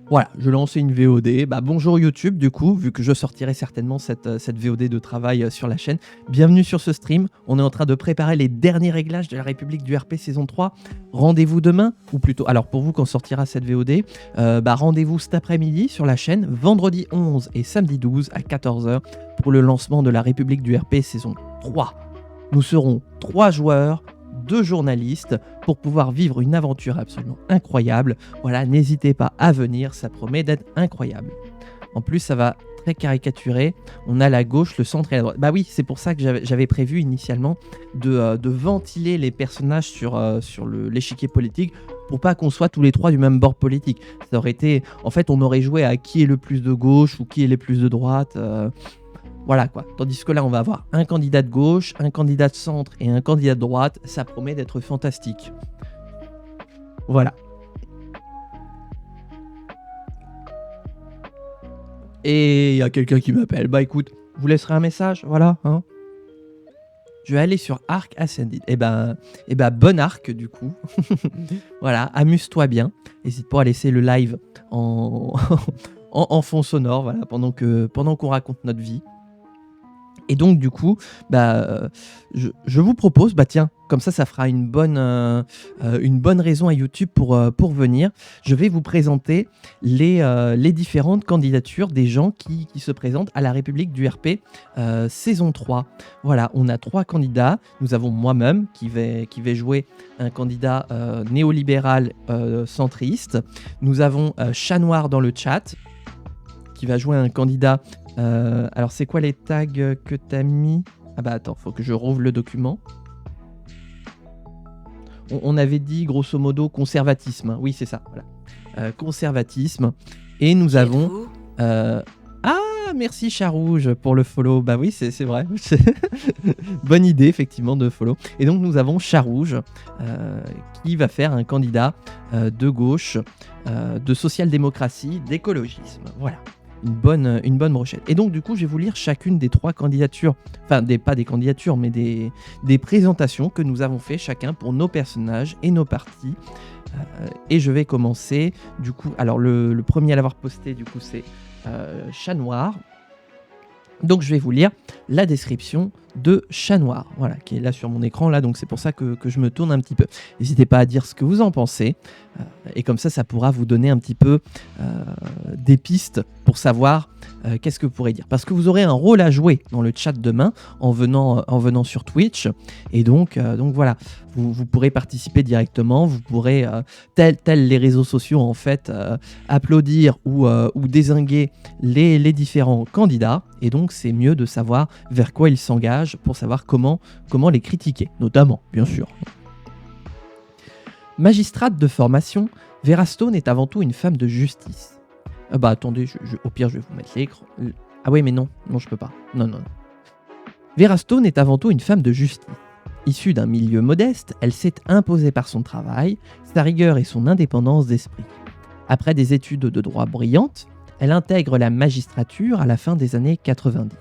Voilà, je lançais une VOD. Bonjour YouTube, du coup, vu que je sortirai certainement cette VOD de travail sur la chaîne. Bienvenue sur ce stream. On est en train de préparer les derniers réglages de la République du RP saison 3. Rendez-vous demain, ou plutôt, alors pour vous quand sortira cette VOD, rendez-vous cet après-midi sur la chaîne, vendredi 11 et samedi 12 à 14h pour le lancement de la République du RP saison 3. Nous serons 3 joueurs, 2 journalistes pour pouvoir vivre une aventure absolument incroyable. Voilà, n'hésitez pas à venir, ça promet d'être incroyable. En plus, ça va très caricaturer. On a la gauche, le centre et la droite. Bah oui, c'est pour ça que j'avais prévu initialement de ventiler les personnages sur l'échiquier politique pour pas qu'on soit tous les 3 du même bord politique. Ça aurait été... En fait, on aurait joué à qui est le plus de gauche ou qui est le plus de droite. Voilà quoi. Tandis que là, on va avoir un candidat de gauche, un candidat de centre et un candidat de droite. Ça promet d'être fantastique. Voilà. Et il y a quelqu'un qui m'appelle. Bah écoute, vous laisserez un message, voilà. Hein. Je vais aller sur Arc Ascended. Et bon arc du coup. Voilà, amuse-toi bien. N'hésite pas à laisser le live en fond sonore, voilà, pendant qu'on raconte notre vie. Et donc du coup, je vous propose, tiens, comme ça fera une bonne raison à YouTube pour venir. Je vais vous présenter les différentes candidatures des gens qui se présentent à la République du RP saison 3. Voilà, on a 3 candidats. Nous avons moi-même qui vais jouer un candidat néolibéral centriste. Nous avons Chat Noir dans le chat qui va jouer un candidat... alors c'est quoi les tags que t'as mis? Attends, faut que je rouvre le document. On avait dit grosso modo conservatisme, hein. Oui c'est ça, voilà. Conservatisme. Et nous avons... merci Chat Rouge pour le follow. Bah oui, c'est vrai. Bonne idée effectivement de follow. Et donc nous avons Chat Rouge qui va faire un candidat de gauche, de social-démocratie, d'écologisme. Voilà. Une bonne brochette. Et donc du coup je vais vous lire chacune des 3 candidatures, enfin pas des candidatures mais des présentations que nous avons fait chacun pour nos personnages et nos parties. Et je vais commencer du coup, alors le premier à l'avoir posté du coup c'est Chat Noir. Donc je vais vous lire la description de Chat Noir, voilà, qui est là sur mon écran, là, donc c'est pour ça que je me tourne un petit peu. N'hésitez pas à dire ce que vous en pensez, et comme ça pourra vous donner un petit peu des pistes pour savoir qu'est-ce que vous pourrez dire. Parce que vous aurez un rôle à jouer dans le chat demain en venant sur Twitch, et donc voilà, vous pourrez participer directement, vous pourrez, tel les réseaux sociaux en fait, applaudir ou dézinguer les différents candidats, et donc c'est mieux de savoir vers quoi ils s'engagent pour savoir comment les critiquer, notamment, bien sûr. Magistrate de formation, Vera Stone est avant tout une femme de justice. Attendez, au pire je vais vous mettre l'écran. Ah oui mais non, je peux pas. Non. Vera Stone est avant tout une femme de justice. Issue d'un milieu modeste, elle s'est imposée par son travail, sa rigueur et son indépendance d'esprit. Après des études de droit brillantes, elle intègre la magistrature à la fin des années 90.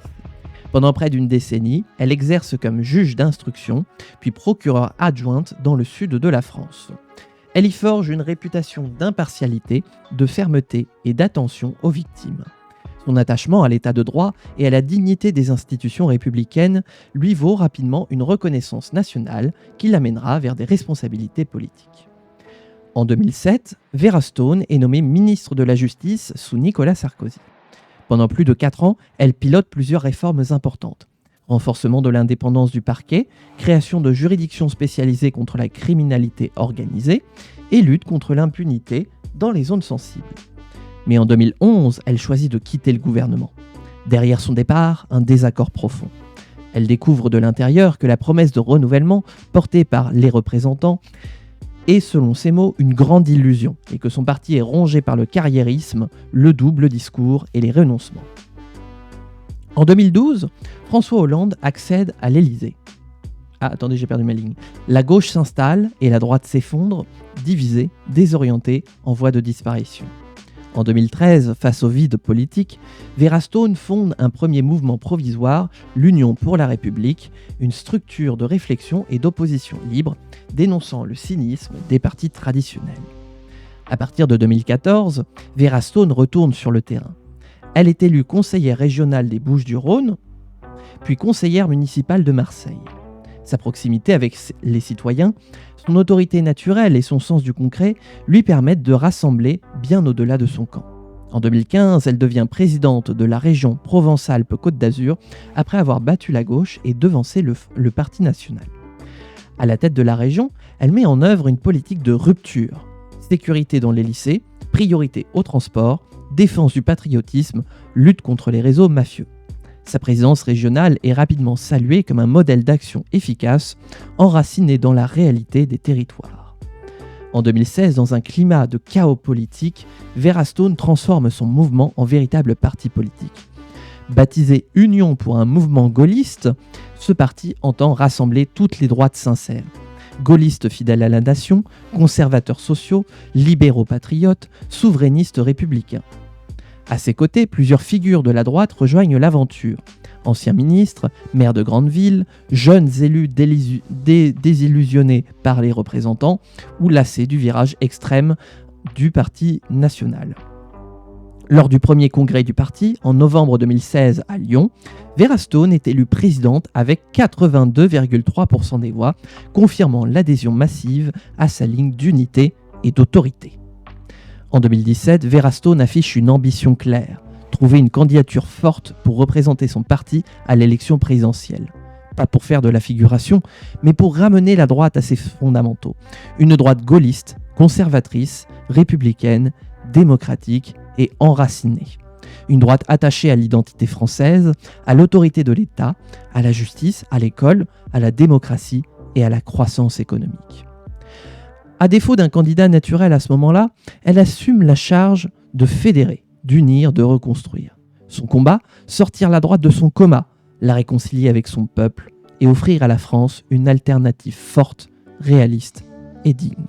Pendant près d'une décennie, elle exerce comme juge d'instruction, puis procureure adjointe dans le sud de la France. Elle y forge une réputation d'impartialité, de fermeté et d'attention aux victimes. Son attachement à l'état de droit et à la dignité des institutions républicaines lui vaut rapidement une reconnaissance nationale qui l'amènera vers des responsabilités politiques. En 2007, Vera Stone est nommée ministre de la Justice sous Nicolas Sarkozy. Pendant plus de 4 ans, elle pilote plusieurs réformes importantes. Renforcement de l'indépendance du parquet, création de juridictions spécialisées contre la criminalité organisée et lutte contre l'impunité dans les zones sensibles. Mais en 2011, elle choisit de quitter le gouvernement. Derrière son départ, un désaccord profond. Elle découvre de l'intérieur que la promesse de renouvellement portée par les représentants est, selon ses mots, une grande illusion et que son parti est rongé par le carriérisme, le double discours et les renoncements. En 2012, François Hollande accède à l'Élysée. Attendez, j'ai perdu ma ligne. La gauche s'installe et la droite s'effondre, divisée, désorientée, en voie de disparition. En 2013, face au vide politique, Vera Stone fonde un premier mouvement provisoire, l'Union pour la République, une structure de réflexion et d'opposition libre, dénonçant le cynisme des partis traditionnels. À partir de 2014, Vera Stone retourne sur le terrain. Elle est élue conseillère régionale des Bouches-du-Rhône, puis conseillère municipale de Marseille. Sa proximité avec les citoyens, son autorité naturelle et son sens du concret lui permettent de rassembler bien au-delà de son camp. En 2015, elle devient présidente de la région Provence-Alpes-Côte d'Azur après avoir battu la gauche et devancé le Parti national. À la tête de la région, elle met en œuvre une politique de rupture. Sécurité dans les lycées, priorité au transport, défense du patriotisme, lutte contre les réseaux mafieux. Sa présidence régionale est rapidement saluée comme un modèle d'action efficace, enraciné dans la réalité des territoires. En 2016, dans un climat de chaos politique, Vera Stone transforme son mouvement en véritable parti politique. Baptisé Union pour un mouvement gaulliste, ce parti entend rassembler toutes les droites sincères. Gaullistes fidèles à la nation, conservateurs sociaux, libéraux patriotes, souverainistes républicains. À ses côtés, plusieurs figures de la droite rejoignent l'aventure. Anciens ministres, maires de grandes villes, jeunes élus désillusionnés par les représentants ou lassés du virage extrême du Parti national. Lors du premier congrès du parti, en novembre 2016 à Lyon, Vera Stone est élue présidente avec 82,3% des voix, confirmant l'adhésion massive à sa ligne d'unité et d'autorité. En 2017, Vera Stone affiche une ambition claire, trouver une candidature forte pour représenter son parti à l'élection présidentielle. Pas pour faire de la figuration, mais pour ramener la droite à ses fondamentaux. Une droite gaulliste, conservatrice, républicaine, démocratique et enracinée. Une droite attachée à l'identité française, à l'autorité de l'État, à la justice, à l'école, à la démocratie et à la croissance économique. À défaut d'un candidat naturel à ce moment-là, elle assume la charge de fédérer, d'unir, de reconstruire. Son combat, sortir la droite de son coma, la réconcilier avec son peuple et offrir à la France une alternative forte, réaliste et digne.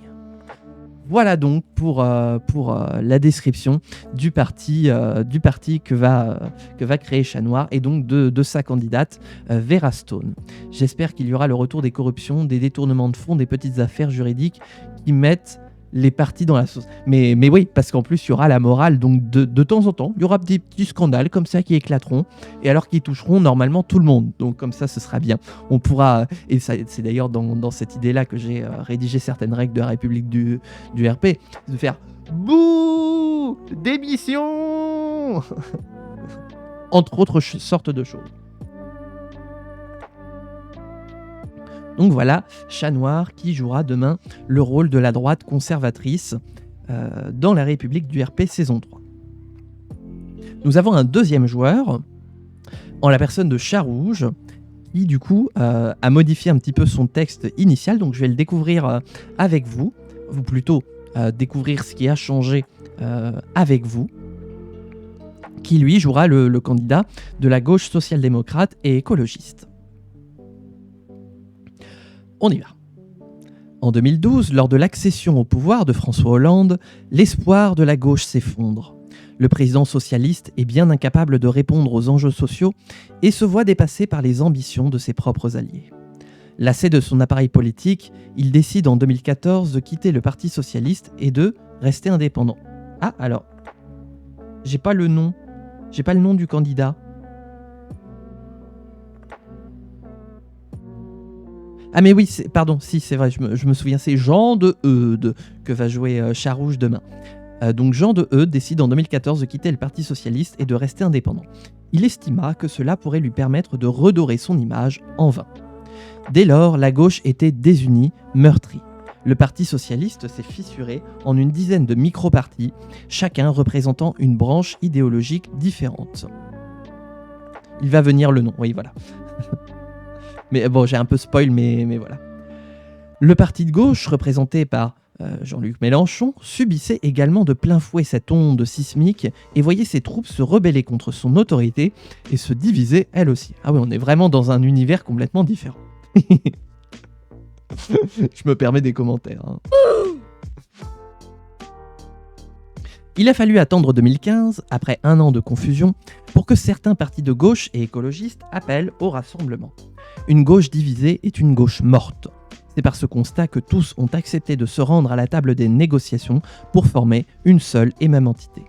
Voilà donc pour la description du parti que va créer Chat Noir et donc de sa candidate Vera Stone. J'espère qu'il y aura le retour des corruptions, des détournements de fonds, des petites affaires juridiques qui mettent les partis dans la sauce. Mais oui, parce qu'en plus, il y aura la morale, donc de temps en temps, il y aura des petits scandales comme ça qui éclateront, et alors qui toucheront normalement tout le monde. Donc comme ça, ce sera bien. On pourra, et ça, c'est d'ailleurs dans cette idée-là que j'ai rédigé certaines règles de la République du RP, de faire « Bouh ! Démission !» entre autres sortes de choses. Donc voilà, Chat Noir qui jouera demain le rôle de la droite conservatrice dans la République du RP saison 3. Nous avons un deuxième joueur, en la personne de Chat Rouge, qui du coup a modifié un petit peu son texte initial, donc je vais le découvrir avec vous, ou plutôt découvrir ce qui a changé avec vous, qui lui jouera le candidat de la gauche social-démocrate et écologiste. On y va. En 2012, lors de l'accession au pouvoir de François Hollande, l'espoir de la gauche s'effondre. Le président socialiste est bien incapable de répondre aux enjeux sociaux et se voit dépassé par les ambitions de ses propres alliés. Lassé de son appareil politique, il décide en 2014 de quitter le Parti socialiste et de rester indépendant. Ah, alors, j'ai pas le nom du candidat. Ah mais oui, c'est vrai, je me souviens, c'est Jean de Eudes que va jouer Chat Rouge demain. Donc Jean de Eudes décide en 2014 de quitter le Parti socialiste et de rester indépendant. Il estima que cela pourrait lui permettre de redorer son image en vain. Dès lors, la gauche était désunie, meurtrie. Le Parti socialiste s'est fissuré en une dizaine de micro-partis, chacun représentant une branche idéologique différente. Il va venir le nom, oui voilà. Mais bon, j'ai un peu spoil, mais voilà. Le parti de gauche, représenté par Jean-Luc Mélenchon, subissait également de plein fouet cette onde sismique et voyait ses troupes se rebeller contre son autorité et se diviser elles aussi. Ah oui, on est vraiment dans un univers complètement différent. Je me permets des commentaires. Hein. Il a fallu attendre 2015, après un an de confusion, pour que certains partis de gauche et écologistes appellent au rassemblement. Une gauche divisée est une gauche morte. C'est par ce constat que tous ont accepté de se rendre à la table des négociations pour former une seule et même entité.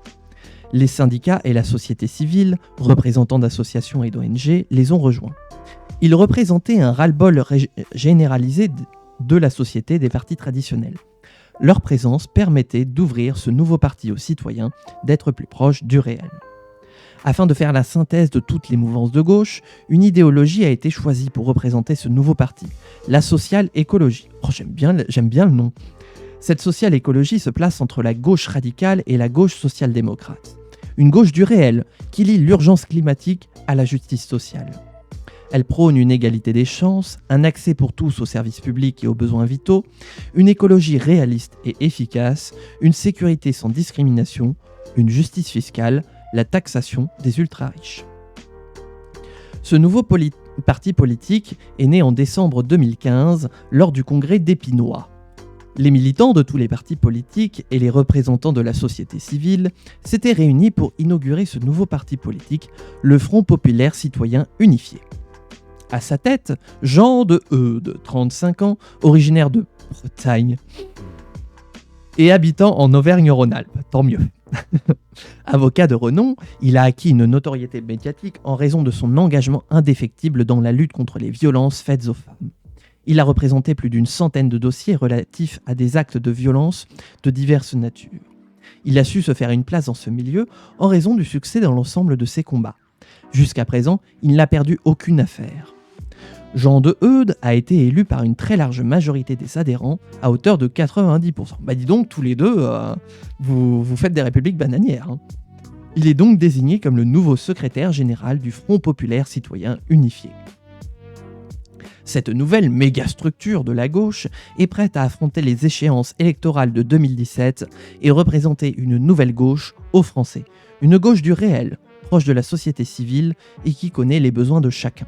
Les syndicats et la société civile, représentants d'associations et d'ONG, les ont rejoints. Ils représentaient un ras-le-bol généralisé de la société des partis traditionnels. Leur présence permettait d'ouvrir ce nouveau parti aux citoyens, d'être plus proche du réel. Afin de faire la synthèse de toutes les mouvances de gauche, une idéologie a été choisie pour représenter ce nouveau parti, la social-écologie. Oh, j'aime bien le nom. Cette social-écologie se place entre la gauche radicale et la gauche social-démocrate. Une gauche du réel, qui lie l'urgence climatique à la justice sociale. Elle prône une égalité des chances, un accès pour tous aux services publics et aux besoins vitaux, une écologie réaliste et efficace, une sécurité sans discrimination, une justice fiscale, la taxation des ultra-riches. Ce nouveau parti politique est né en décembre 2015 lors du congrès d'Épinois. Les militants de tous les partis politiques et les représentants de la société civile s'étaient réunis pour inaugurer ce nouveau parti politique, le Front populaire citoyen unifié. À sa tête, Jean de Eudes, 35 ans, originaire de Bretagne et habitant en Auvergne-Rhône-Alpes, tant mieux. Avocat de renom, il a acquis une notoriété médiatique en raison de son engagement indéfectible dans la lutte contre les violences faites aux femmes. Il a représenté plus d'une centaine de dossiers relatifs à des actes de violence de diverses natures. Il a su se faire une place dans ce milieu en raison du succès dans l'ensemble de ses combats. Jusqu'à présent, il n'a perdu aucune affaire. Jean de Eudes a été élu par une très large majorité des adhérents, à hauteur de 90%. Bah dis donc, tous les deux, vous faites des républiques bananières. Hein. Il est donc désigné comme le nouveau secrétaire général du Front populaire citoyen unifié. Cette nouvelle méga-structure de la gauche est prête à affronter les échéances électorales de 2017 et représenter une nouvelle gauche aux Français. Une gauche du réel, proche de la société civile et qui connaît les besoins de chacun.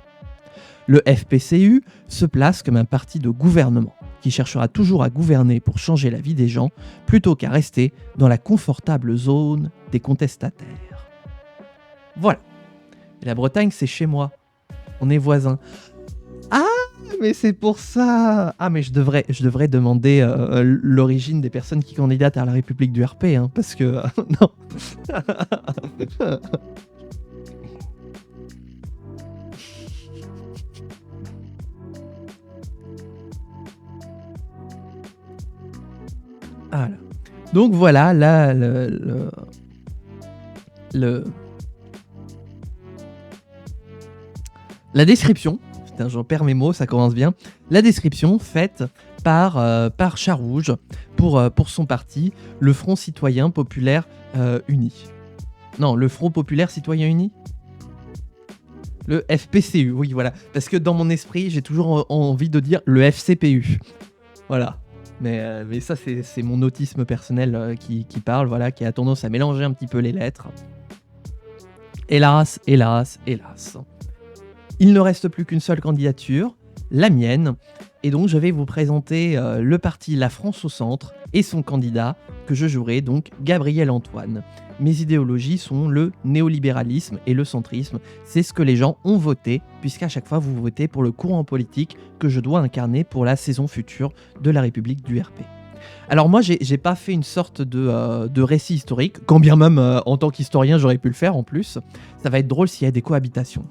Le FPCU se place comme un parti de gouvernement qui cherchera toujours à gouverner pour changer la vie des gens plutôt qu'à rester dans la confortable zone des contestataires. Voilà. Et la Bretagne, c'est chez moi. On est voisins. Ah, mais c'est pour ça. Ah, mais je devrais demander l'origine des personnes qui candidatent à la République du RP, hein, parce que... non. Voilà. Donc voilà, là, la description, putain, j'en perds mes mots, ça commence bien. La description faite par Charouge pour son parti, le Front Citoyen Populaire Uni. Non, le Front Populaire Citoyen Uni. Le FPCU, oui, voilà. Parce que dans mon esprit, j'ai toujours envie de dire le FCPU. Voilà. Mais ça, c'est mon autisme personnel qui parle, voilà, qui a tendance à mélanger un petit peu les lettres. Hélas, hélas, hélas. Il ne reste plus qu'une seule candidature, la mienne. Et donc, je vais vous présenter le parti La France au centre et son candidat, que je jouerai donc Gabriel Antoine. Mes idéologies sont le néolibéralisme et le centrisme. C'est ce que les gens ont voté, puisqu'à chaque fois, vous votez pour le courant politique que je dois incarner pour la saison future de la République du RP. Alors moi, j'ai pas fait une sorte de récit historique, quand bien même en tant qu'historien j'aurais pu le faire en plus. Ça va être drôle s'il y a des cohabitations.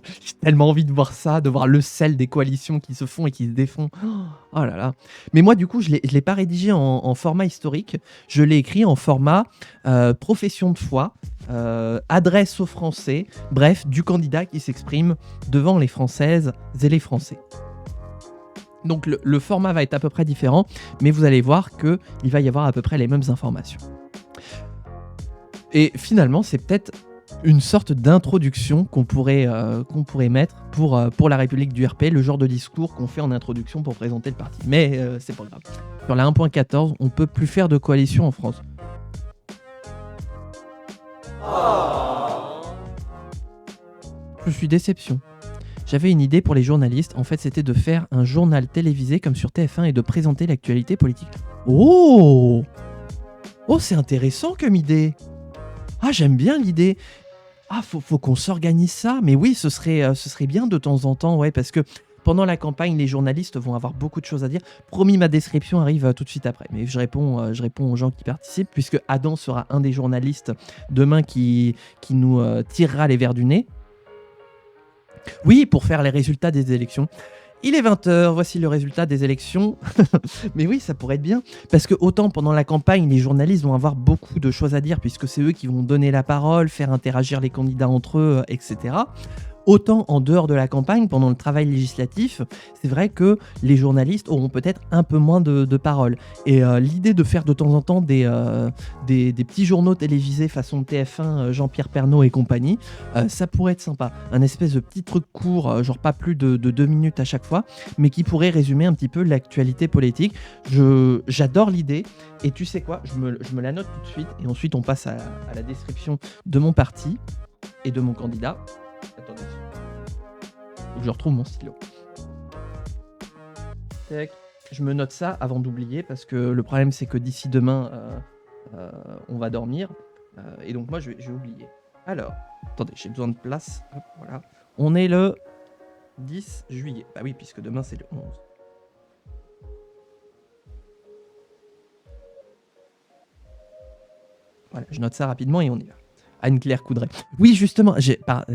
J'ai tellement envie de voir ça, de voir le sel des coalitions qui se font et qui se défont. Oh là là. Mais moi du coup, je l'ai pas rédigé en format historique, je l'ai écrit en format profession de foi, adresse aux Français, bref, du candidat qui s'exprime devant les Françaises et les Français. Donc le format va être à peu près différent, mais vous allez voir qu'il va y avoir à peu près les mêmes informations. Et finalement, c'est peut-être une sorte d'introduction qu'on pourrait mettre pour la République du RP, le genre de discours qu'on fait en introduction pour présenter le parti. Mais c'est pas grave. Sur la 1.14, on peut plus faire de coalition en France. Je suis déception. J'avais une idée pour les journalistes, en fait c'était de faire un journal télévisé comme sur TF1 et de présenter l'actualité politique. Oh, c'est intéressant comme idée. Ah, j'aime bien l'idée. Ah, faut qu'on s'organise ça. Mais oui, ce serait bien de temps en temps, ouais, parce que Pendant la campagne, les journalistes vont avoir beaucoup de choses à dire. Promis, ma description arrive tout de suite après. Mais je réponds aux gens qui participent, puisque Adam sera un des journalistes demain qui nous tirera les verres du nez. Oui, pour faire les résultats des élections. Il est 20h, voici le résultat des élections. Mais oui, ça pourrait être bien. Parce que autant pendant la campagne, les journalistes vont avoir beaucoup de choses à dire, puisque c'est eux qui vont donner la parole, faire interagir les candidats entre eux, etc. Autant en dehors de la campagne, pendant le travail législatif, c'est vrai que les journalistes auront peut-être un peu moins de parole. Et l'idée de faire de temps en temps des petits journaux télévisés façon TF1, Jean-Pierre Pernaut et compagnie, ça pourrait être sympa. Un espèce de petit truc court, genre pas plus de 2 minutes à chaque fois, mais qui pourrait résumer un petit peu l'actualité politique. J'adore l'idée. Et tu sais quoi, je me la note tout de suite. Et ensuite, on passe à la description de mon parti et de mon candidat. Attendez. Faut que je retrouve mon stylo. Tac. Je me note ça avant d'oublier parce que le problème c'est que d'ici demain on va dormir et donc moi je vais oublier. Alors, attendez, j'ai besoin de place. Hop, voilà. On est le 10 juillet. Bah oui, puisque demain c'est le 11. Voilà, je note ça rapidement et on y va. Anne-Claire Coudray. Oui, justement,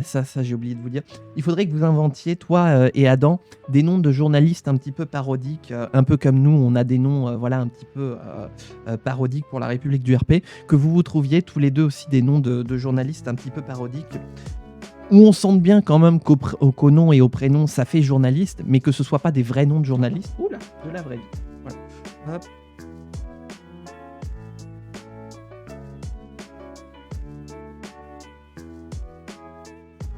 ça j'ai oublié de vous dire. Il faudrait que vous inventiez, toi et Adam, des noms de journalistes un petit peu parodiques, un peu comme nous, on a des noms un petit peu parodiques pour la République du RP, que vous trouviez tous les deux aussi des noms de journalistes un petit peu parodiques, où on sente bien quand même qu'au nom et au prénom, ça fait journaliste, mais que ce soit pas des vrais noms de journalistes. Oula, de la vraie vie. Voilà. Hop.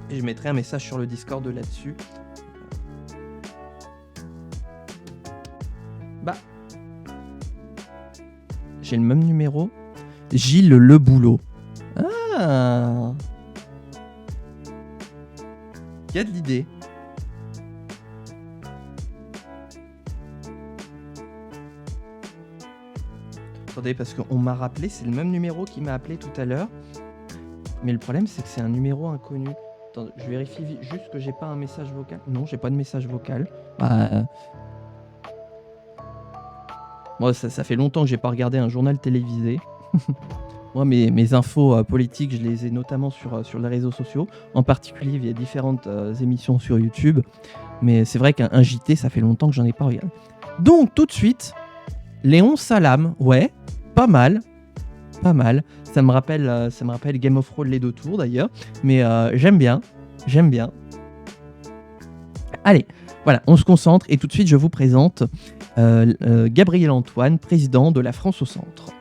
Et je mettrai un message sur le Discord là-dessus. Bah. J'ai le même numéro. Gilles Le Boulot. Ah. Il y a de l'idée. Attendez, parce qu'on m'a rappelé, c'est le même numéro qui m'a appelé tout à l'heure. Mais le problème, c'est que c'est un numéro inconnu. Attends, je vérifie juste que j'ai pas un message vocal. Non, j'ai pas de message vocal. Moi, ça fait longtemps que j'ai pas regardé un journal télévisé. Moi, mes infos politiques, je les ai notamment sur les réseaux sociaux. En particulier via différentes émissions sur YouTube. Mais c'est vrai qu'un JT, ça fait longtemps que j'en ai pas regardé. Donc, tout de suite, Léon Salam. Ouais, pas mal. Pas mal. Ça me rappelle Game of Thrones les 2 tours d'ailleurs. Mais j'aime bien. Allez, voilà, on se concentre et tout de suite je vous présente Gabriel Antoine, président de la France au centre.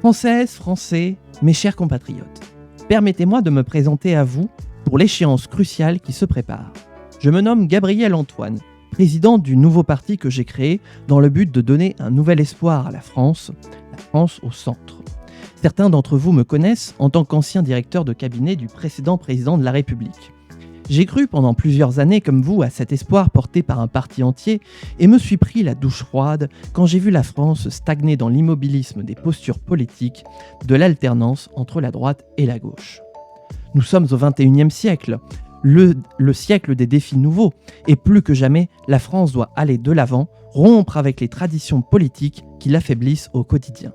Françaises, Français, mes chers compatriotes, permettez-moi de me présenter à vous pour l'échéance cruciale qui se prépare. Je me nomme Gabriel Antoine, président du nouveau parti que j'ai créé dans le but de donner un nouvel espoir à la France au centre. Certains d'entre vous me connaissent en tant qu'ancien directeur de cabinet du précédent président de la République. J'ai cru pendant plusieurs années comme vous à cet espoir porté par un parti entier et me suis pris la douche froide quand j'ai vu la France stagner dans l'immobilisme des postures politiques, de l'alternance entre la droite et la gauche. Nous sommes au XXIe siècle, le siècle des défis nouveaux, et plus que jamais, la France doit aller de l'avant, rompre avec les traditions politiques qui l'affaiblissent au quotidien.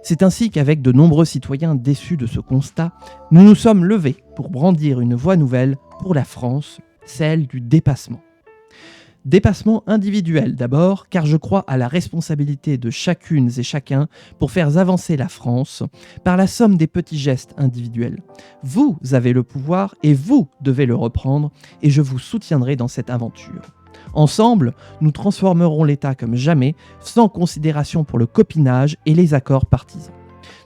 C'est ainsi qu'avec de nombreux citoyens déçus de ce constat, nous nous sommes levés pour brandir une voie nouvelle pour la France, celle du dépassement. Dépassement individuel d'abord, car je crois à la responsabilité de chacune et chacun pour faire avancer la France par la somme des petits gestes individuels. Vous avez le pouvoir et vous devez le reprendre et je vous soutiendrai dans cette aventure. Ensemble, nous transformerons l'État comme jamais, sans considération pour le copinage et les accords partisans.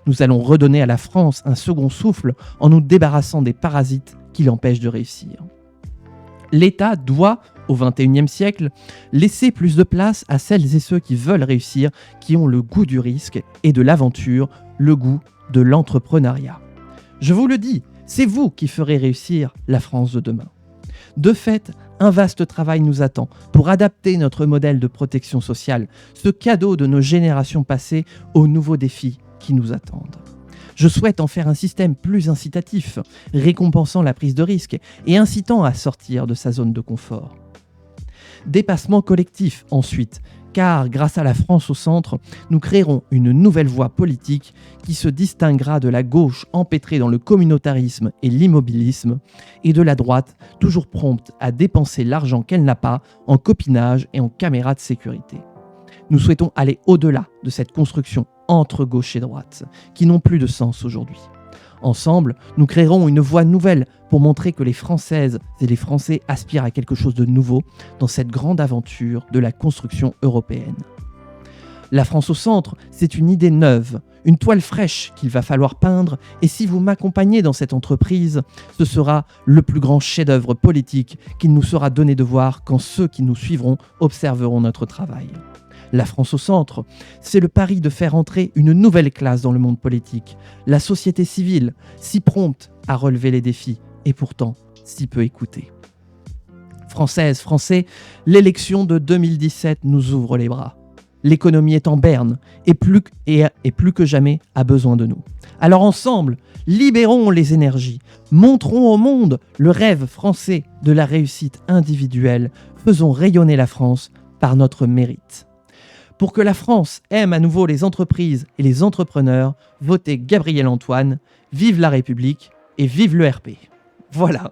Nous allons redonner à la France un second souffle en nous débarrassant des parasites qui l'empêchent de réussir. L'État doit, au XXIe siècle, laisser plus de place à celles et ceux qui veulent réussir, qui ont le goût du risque et de l'aventure, le goût de l'entrepreneuriat. Je vous le dis, c'est vous qui ferez réussir la France de demain. De fait, un vaste travail nous attend pour adapter notre modèle de protection sociale, ce cadeau de nos générations passées, aux nouveaux défis qui nous attendent. Je souhaite en faire un système plus incitatif, récompensant la prise de risque et incitant à sortir de sa zone de confort. Dépassement collectif ensuite, car grâce à la France au centre, nous créerons une nouvelle voie politique qui se distinguera de la gauche empêtrée dans le communautarisme et l'immobilisme, et de la droite toujours prompte à dépenser l'argent qu'elle n'a pas en copinage et en caméras de sécurité. Nous souhaitons aller au-delà de cette construction entre gauche et droite, qui n'ont plus de sens aujourd'hui. Ensemble, nous créerons une voie nouvelle pour montrer que les Françaises et les Français aspirent à quelque chose de nouveau dans cette grande aventure de la construction européenne. La France au centre, c'est une idée neuve, une toile fraîche qu'il va falloir peindre, et si vous m'accompagnez dans cette entreprise, ce sera le plus grand chef-d'œuvre politique qu'il nous sera donné de voir quand ceux qui nous suivront observeront notre travail. La France au centre, c'est le pari de faire entrer une nouvelle classe dans le monde politique, la société civile, si prompte à relever les défis, et pourtant si peu écoutée. Françaises, Français, l'élection de 2017 nous ouvre les bras. L'économie est en berne et plus que jamais a besoin de nous. Alors ensemble, libérons les énergies, montrons au monde le rêve français de la réussite individuelle, faisons rayonner la France par notre mérite. Pour que la France aime à nouveau les entreprises et les entrepreneurs, votez Gabriel Antoine, vive la République et vive le RP. Voilà.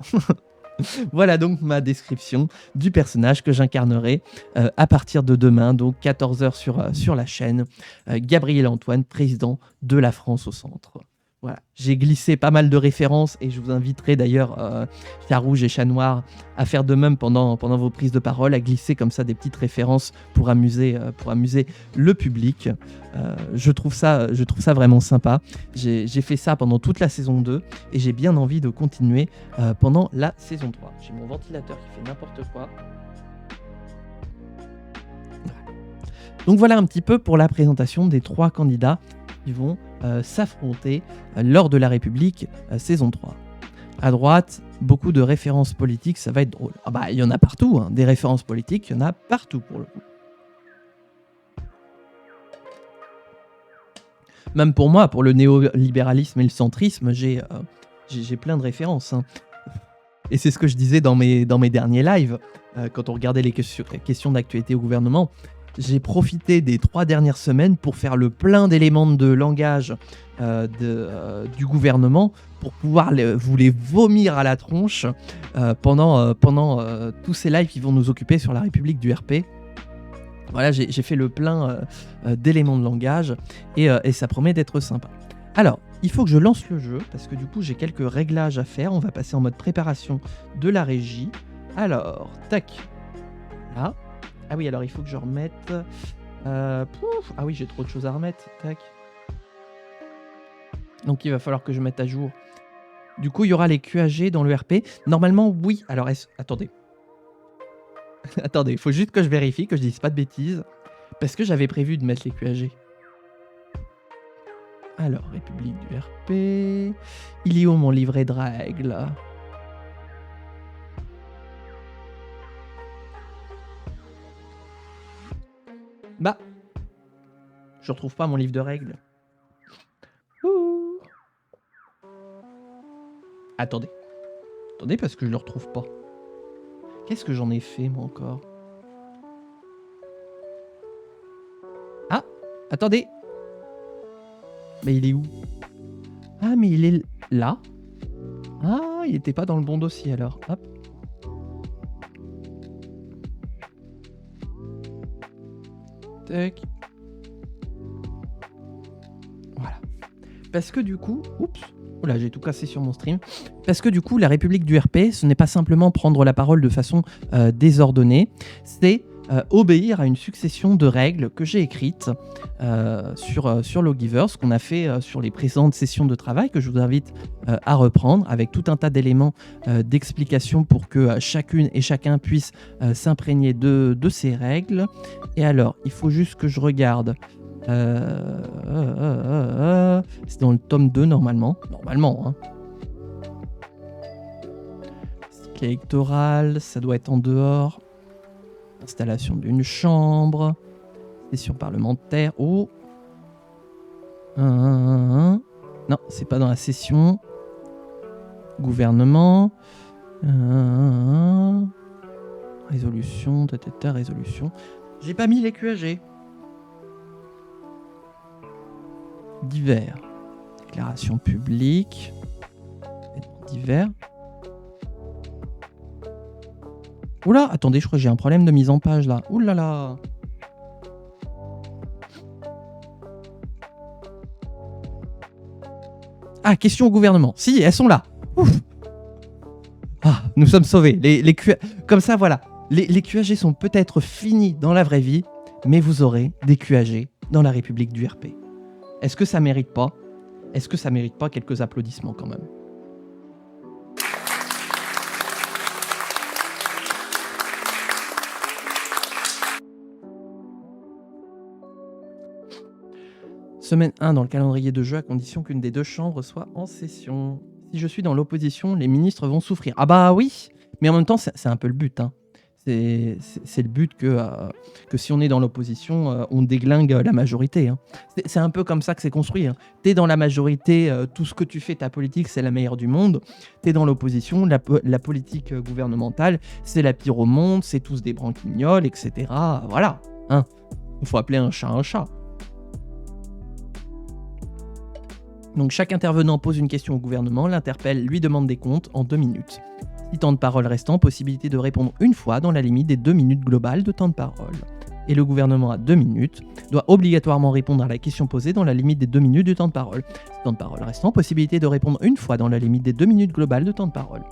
Voilà donc ma description du personnage que j'incarnerai à partir de demain, donc 14h sur la chaîne. Gabriel Antoine, président de la France au centre. Voilà, j'ai glissé pas mal de références et je vous inviterai d'ailleurs, Chat Rouge et Chat Noir, à faire de même pendant vos prises de parole, à glisser comme ça des petites références pour amuser le public. Je trouve ça vraiment sympa. J'ai fait ça pendant toute la saison 2 et j'ai bien envie de continuer pendant la saison 3. J'ai mon ventilateur qui fait n'importe quoi. Donc voilà un petit peu pour la présentation des 3 candidats qui vont s'affronter lors de la République saison 3. À droite, beaucoup de références politiques, ça va être drôle. Ah bah, il y en a partout, hein. Des références politiques, il y en a partout pour le coup. Même pour moi, pour le néolibéralisme et le centrisme, j'ai plein de références. Hein. Et c'est ce que je disais dans mes derniers lives, quand on regardait les questions d'actualité au gouvernement. J'ai profité des 3 dernières semaines pour faire le plein d'éléments de langage du gouvernement pour pouvoir vous les vomir à la tronche pendant tous ces lives qui vont nous occuper sur la République du RP. Voilà, j'ai fait le plein d'éléments de langage et ça promet d'être sympa. Alors, il faut que je lance le jeu parce que du coup j'ai quelques réglages à faire. On va passer en mode préparation de la régie. Alors, tac, là. Ah oui, alors il faut que je remette... Ah oui, j'ai trop de choses à remettre. Tac. Donc il va falloir que je mette à jour. Du coup, il y aura les QAG dans le RP. Normalement, oui. Alors, attendez. Attendez, il faut juste que je vérifie, que je dise pas de bêtises. Parce que j'avais prévu de mettre les QAG. Alors, République du RP... Il est où mon livret de règles ? Bah, je retrouve pas mon livre de règles. Ouh. Attendez, parce que je le retrouve pas. Qu'est-ce que j'en ai fait moi encore ? Ah, attendez. Mais il est où ? Ah, mais il est là. Ah, il était pas dans le bon dossier alors. Hop. Tac. Voilà. Parce que du coup... Oups. Oula, j'ai tout cassé sur mon stream. Parce que du coup, la République du RP, ce n'est pas simplement prendre la parole de façon désordonnée, c'est obéir à une succession de règles que j'ai écrites sur Lawgivers, qu'on a fait sur les précédentes sessions de travail, que je vous invite à reprendre, avec tout un tas d'éléments d'explication pour que chacune et chacun puisse s'imprégner de ces règles. Et alors, il faut juste que je regarde... c'est dans le tome 2 normalement. Normalement, hein. Cycle électoral, ça doit être en dehors. Installation d'une chambre. Session parlementaire. Oh. Non, c'est pas dans la session. Gouvernement. Résolution, résolution. J'ai pas mis les QAG. Divers. Déclaration publique. Divers. Oula, attendez, je crois que j'ai un problème de mise en page là. Oulala là. Ah, question au gouvernement. Si, elles sont là. Ouf. Ah, nous sommes sauvés. Les comme ça, voilà. Les QAG sont peut-être finis dans la vraie vie, mais vous aurez des QAG dans la République du RP. Est-ce que ça mérite pas quelques applaudissements quand même? Semaine 1 dans le calendrier de jeu à condition qu'une des deux chambres soit en session. Si je suis dans l'opposition, les ministres vont souffrir. Ah bah oui, mais en même temps, c'est un peu le but. Hein. C'est le but que si on est dans l'opposition, on déglingue la majorité. Hein. C'est un peu comme ça que c'est construit. Hein. T'es dans la majorité, tout ce que tu fais, ta politique, c'est la meilleure du monde. T'es dans l'opposition, la politique gouvernementale, c'est la pire au monde, c'est tous des branquignoles, etc. Voilà. Hein. Il faut appeler un chat un chat. Donc chaque intervenant pose une question au gouvernement, l'interpelle, lui demande des comptes en 2 minutes. Si temps de parole restant, possibilité de répondre une fois dans la limite des 2 minutes globales de temps de parole. Et le gouvernement à 2 minutes doit obligatoirement répondre à la question posée dans la limite des 2 minutes du temps de parole. Si temps de parole restant, possibilité de répondre une fois dans la limite des 2 minutes globales de temps de parole.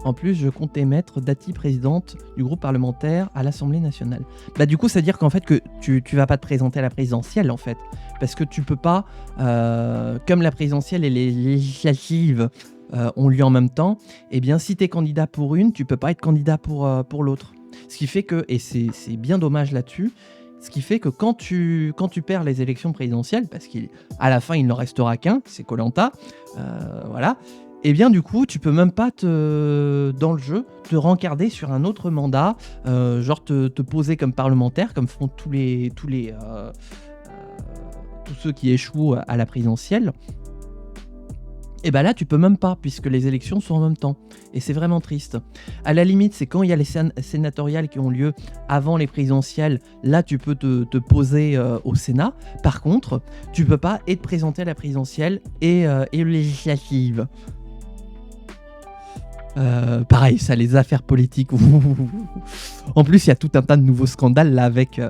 En plus, je comptais mettre Dati présidente du groupe parlementaire à l'Assemblée nationale. Bah du coup, ça veut dire qu'en fait que tu vas pas te présenter à la présidentielle en fait, parce que tu peux pas, comme la présidentielle et les législatives ont lieu en même temps, eh bien si tu es candidat pour une, tu peux pas être candidat pour l'autre. Ce qui fait que, et c'est bien dommage là-dessus, ce qui fait que quand tu perds les élections présidentielles, parce qu'à la fin il n'en restera qu'un, c'est Koh-Lanta, voilà. Et bien du coup, tu peux même pas dans le jeu te rencarder sur un autre mandat, genre te poser comme parlementaire, comme font tous ceux qui échouent à la présidentielle. Et bah là, tu peux même pas, puisque les élections sont en même temps. Et c'est vraiment triste. À la limite, c'est quand il y a les sénatoriales qui ont lieu avant les présidentielles, là tu peux te poser au Sénat. Par contre, tu peux pas être présenté à la présidentielle et aux législatives. Pareil, ça, les affaires politiques. En plus, il y a tout un tas de nouveaux scandales là avec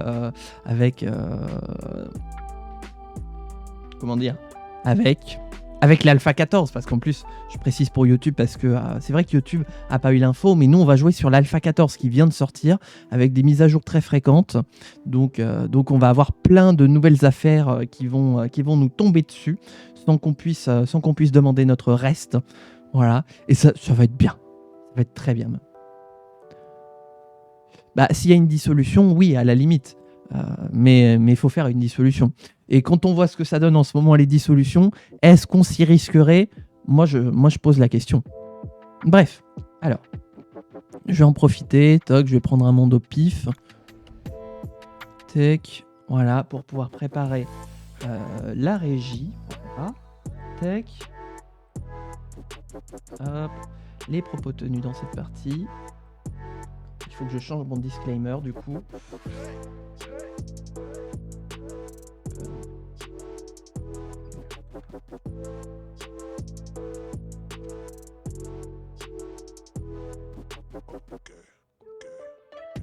comment dire, avec l'Alpha 14, parce qu'en plus, je précise pour YouTube, parce que c'est vrai que YouTube a pas eu l'info, mais nous, on va jouer sur l'Alpha 14 qui vient de sortir, avec des mises à jour très fréquentes. Donc on va avoir plein de nouvelles affaires qui vont nous tomber dessus, sans qu'on puisse demander notre reste. Voilà, et ça va être bien. Ça va être très bien même. Bah, s'il y a une dissolution, oui, à la limite. Mais il faut faire une dissolution. Et quand on voit ce que ça donne en ce moment, les dissolutions, est-ce qu'on s'y risquerait ? Moi, je pose la question. Bref, alors, je vais en profiter. Toc, je vais prendre un monde au pif. Tac, voilà, pour pouvoir préparer la régie. Voilà. Tac. Hop, les propos tenus dans cette partie. Il faut que je change mon disclaimer du coup.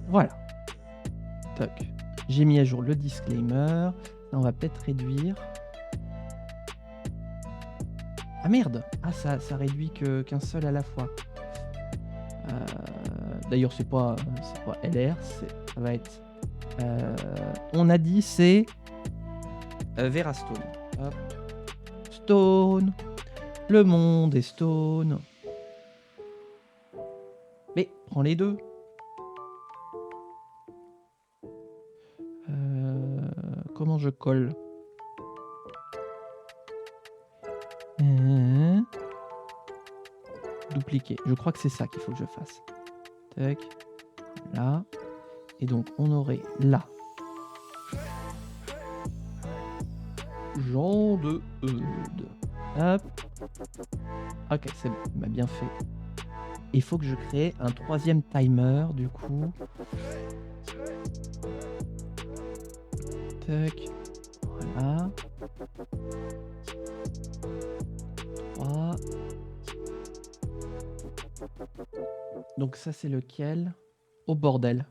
Voilà. Toc. J'ai mis à jour le disclaimer. Là, on va peut-être réduire. Ah merde! Ah, ça réduit qu'un seul à la fois. D'ailleurs, c'est pas LR, ça va être... on a dit c'est Vera Stone. Hop. Stone. Le monde est Stone. Mais prends les deux. Comment je colle? Dupliquer. Je crois que c'est ça qu'il faut que je fasse. Tac. Là. Et donc, on aurait là. Jean de Eudes. Hop. Ok, c'est bon. Il m'a bien fait. Il faut que je crée un 3e timer, du coup. Tac. Voilà. 3. Donc ça, c'est lequel? Oh bordel.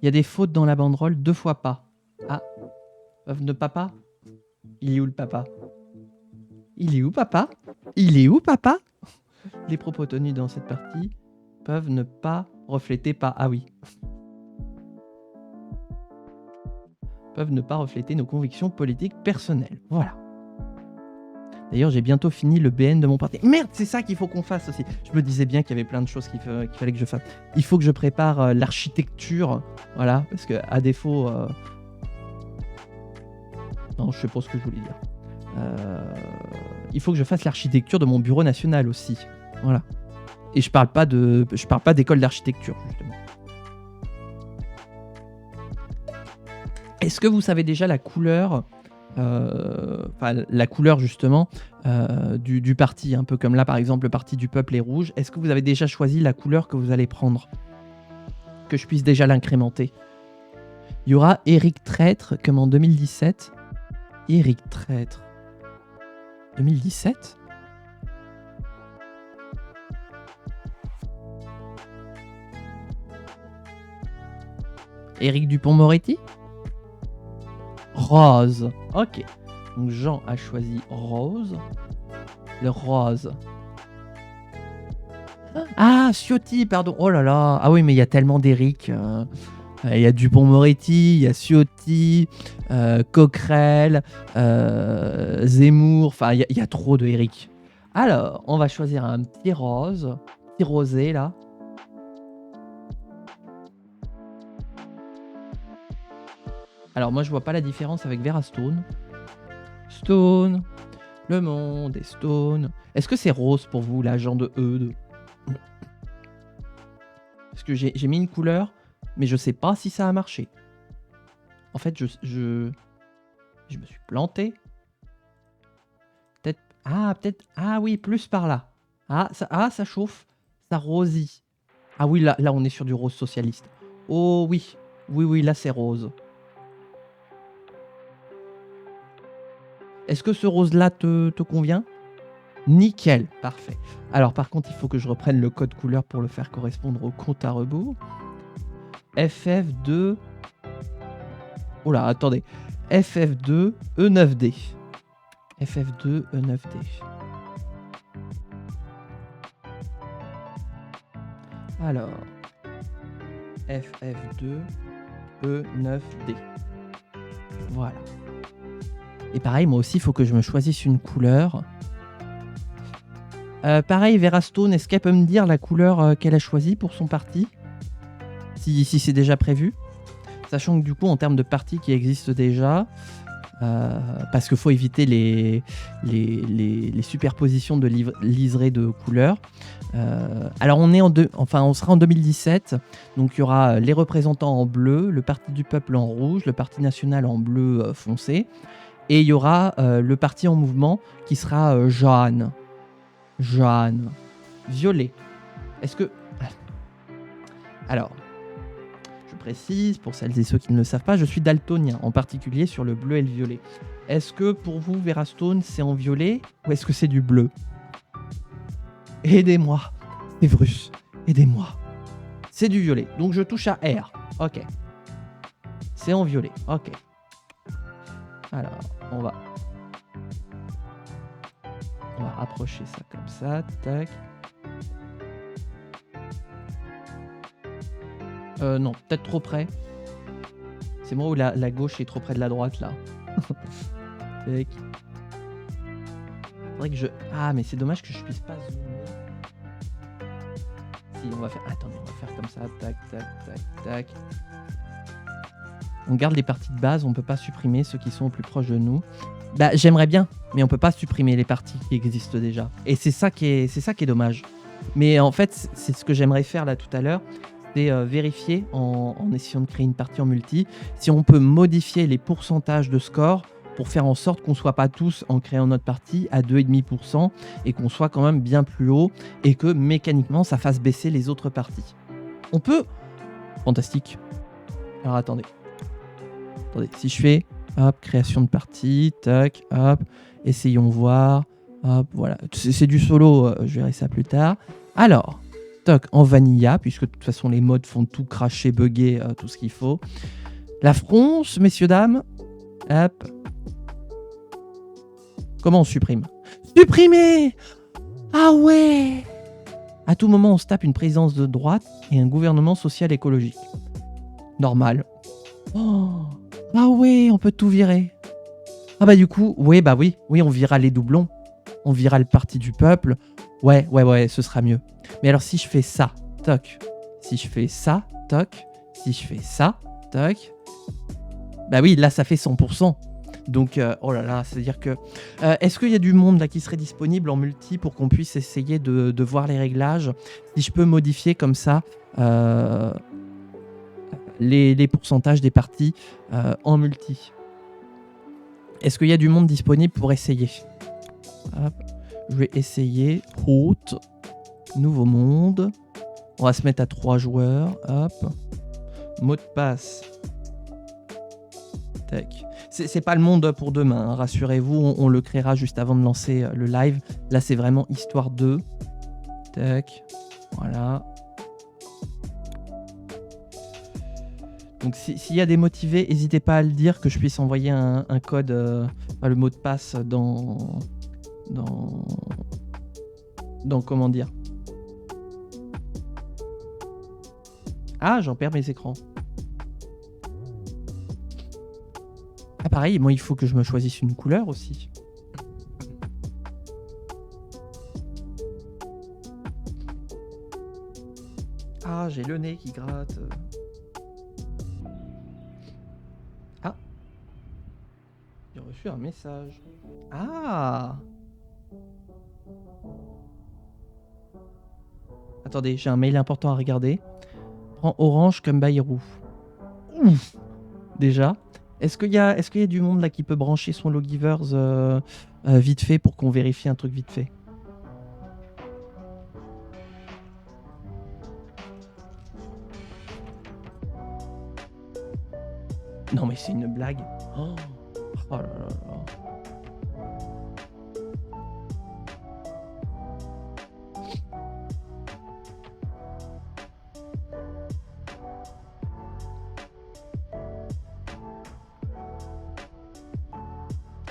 Il y a des fautes dans la banderole, 2 fois pas. Ah. De papa? Il est où le papa? Il est où papa? Il est où papa? Les propos tenus dans cette partie peuvent ne pas refléter pas. Ah oui. Peuvent ne pas refléter nos convictions politiques personnelles. Voilà. D'ailleurs, j'ai bientôt fini le BN de mon parti. Merde, c'est ça qu'il faut qu'on fasse aussi. Je me disais bien qu'il y avait plein de choses qu'il fallait que je fasse. Il faut que je prépare l'architecture. Voilà, parce que à défaut... Non, je sais pas ce que je voulais dire. Il faut que je fasse l'architecture de mon bureau national aussi. Voilà. Et je parle pas d'école d'architecture, justement. Est-ce que vous savez déjà la couleur, la couleur justement du parti, un peu comme là par exemple le parti du peuple est rouge. Est-ce que vous avez déjà choisi la couleur que vous allez prendre? Que je puisse déjà l'incrémenter. Il y aura Éric Traître comme en 2017. Éric Traître. 2017 ? Éric Dupond-Moretti ? Rose. Ok. Donc Jean a choisi rose. Le rose. Ah, Ciotti, pardon. Oh là là. Ah oui, mais il y a tellement d'Éric. Il y a Dupond-Moretti, il y a Ciotti, Coquerel, Zemmour. Enfin, il y a trop de Éric. Alors, on va choisir un petit rose. Petit rosé, là. Alors moi je vois pas la différence avec Vera Stone. Stone. Le monde est Stone. Est-ce que c'est rose pour vous, l'agent de Eudes? Parce que j'ai mis une couleur, mais je sais pas si ça a marché. En fait, je me suis planté. Peut-être... Ah oui, plus par là. Ça chauffe. Ça rosit. Ah oui, là on est sur du rose socialiste. Oh oui. Oui, là c'est rose. Est-ce que ce rose-là te convient? Nickel, parfait. Alors par contre, il faut que je reprenne le code couleur pour le faire correspondre au compte à rebours. FF2... Oh là, attendez. FF2 E9D. FF2 E9D. Alors... FF2 E9D. Voilà. Et pareil, moi aussi, il faut que je me choisisse une couleur. Pareil, Vera Stone, est-ce qu'elle peut me dire la couleur qu'elle a choisie pour son parti? Si c'est déjà prévu. Sachant que du coup, en termes de partis qui existent déjà, parce qu'il faut éviter les superpositions de liserés de couleurs. Alors on sera en 2017, donc il y aura les représentants en bleu, le Parti du Peuple en rouge, le Parti National en bleu foncé. Et il y aura le parti en mouvement qui sera jaune. Violet. Est-ce que... Alors, je précise, pour celles et ceux qui ne le savent pas, je suis daltonien, en particulier sur le bleu et le violet. Est-ce que pour vous, Vera Stone, c'est en violet ou est-ce que c'est du bleu? Aidez-moi. Evrus, aidez-moi. C'est du violet, donc je touche à R. Ok. C'est en violet, ok. Alors, on va rapprocher ça comme ça, tac. Non, peut-être trop près. C'est moi où la gauche est trop près de la droite, là. Tac. Faudrait que je... Ah, mais c'est dommage que je puisse pas zoomer. Si, on va faire... Attendez, on va faire comme ça, tac, tac, tac, tac. On garde les parties de base, on peut pas supprimer ceux qui sont au plus proche de nous. Bah, j'aimerais bien, mais on peut pas supprimer les parties qui existent déjà. Et c'est ça qui est dommage. Mais en fait, c'est ce que j'aimerais faire là tout à l'heure, c'est vérifier en essayant de créer une partie en multi, si on peut modifier les pourcentages de score pour faire en sorte qu'on ne soit pas tous, en créant notre partie, à 2,5% et qu'on soit quand même bien plus haut et que mécaniquement, ça fasse baisser les autres parties. On peut... Fantastique. Alors attendez. Attendez, si je fais, hop, création de partie, tac, hop, essayons voir, hop, voilà. C'est du solo, je verrai ça plus tard. Alors, toc, en vanilla, puisque de toute façon les mods font tout cracher, bugger, tout ce qu'il faut. La fronce, messieurs, dames, hop. Comment on supprime? Supprimer! Ah ouais! À tout moment, on se tape une présidence de droite et un gouvernement social écologique. Normal. Oh. Ah ouais, on peut tout virer. Ah bah du coup, oui, on virera les doublons. On virera le parti du peuple. Ouais, ce sera mieux. Mais alors si je fais ça, toc. Si je fais ça, toc. Si je fais ça, toc. Bah oui, là ça fait 100%. Donc, oh là là, c'est-à-dire que... est-ce qu'il y a du monde là qui serait disponible en multi pour qu'on puisse essayer de voir les réglages? Si je peux modifier comme ça les pourcentages des parties en multi. Est-ce qu'il y a du monde disponible pour essayer? Hop. Je vais essayer. Route. Nouveau monde. On va se mettre à 3 joueurs. Hop. Mot de passe. Tac. C'est pas le monde pour demain, hein, rassurez-vous, on le créera juste avant de lancer le live. Là, c'est vraiment histoire 2. Tac. Voilà. Donc, s'il y a des motivés, n'hésitez pas à le dire, que je puisse envoyer un code, le mot de passe dans comment dire. Ah, j'en perds mes écrans. Ah pareil, moi il faut que je me choisisse une couleur aussi. Ah, j'ai le nez qui gratte. Ah. J'ai reçu un message. Ah. Attendez, j'ai un mail important à regarder. Prends Orange comme Bayrou. Ouf. Déjà. Est-ce qu'il y a du monde là qui peut brancher son Logivers vite fait pour qu'on vérifie un truc vite fait? Non mais c'est une blague. Oh là là là.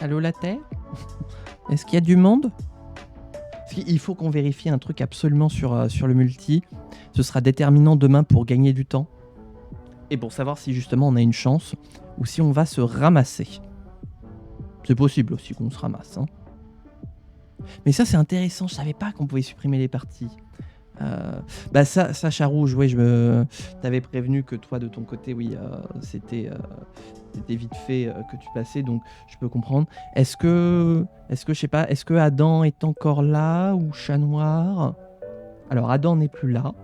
Allô la Terre? Est-ce qu'il y a du monde? Il faut qu'on vérifie un truc absolument sur le multi. Ce sera déterminant demain pour gagner du temps. Et pour savoir si justement on a une chance ou si on va se ramasser. C'est possible aussi qu'on se ramasse. Hein. Mais ça c'est intéressant, je savais pas qu'on pouvait supprimer les parties. Ça Charouge, oui, t'avais prévenu que toi de ton côté, oui, c'était vite fait que tu passais, donc je peux comprendre. Est-ce que je sais pas, est-ce que Adam est encore là ou Chat Noir? Alors Adam n'est plus là.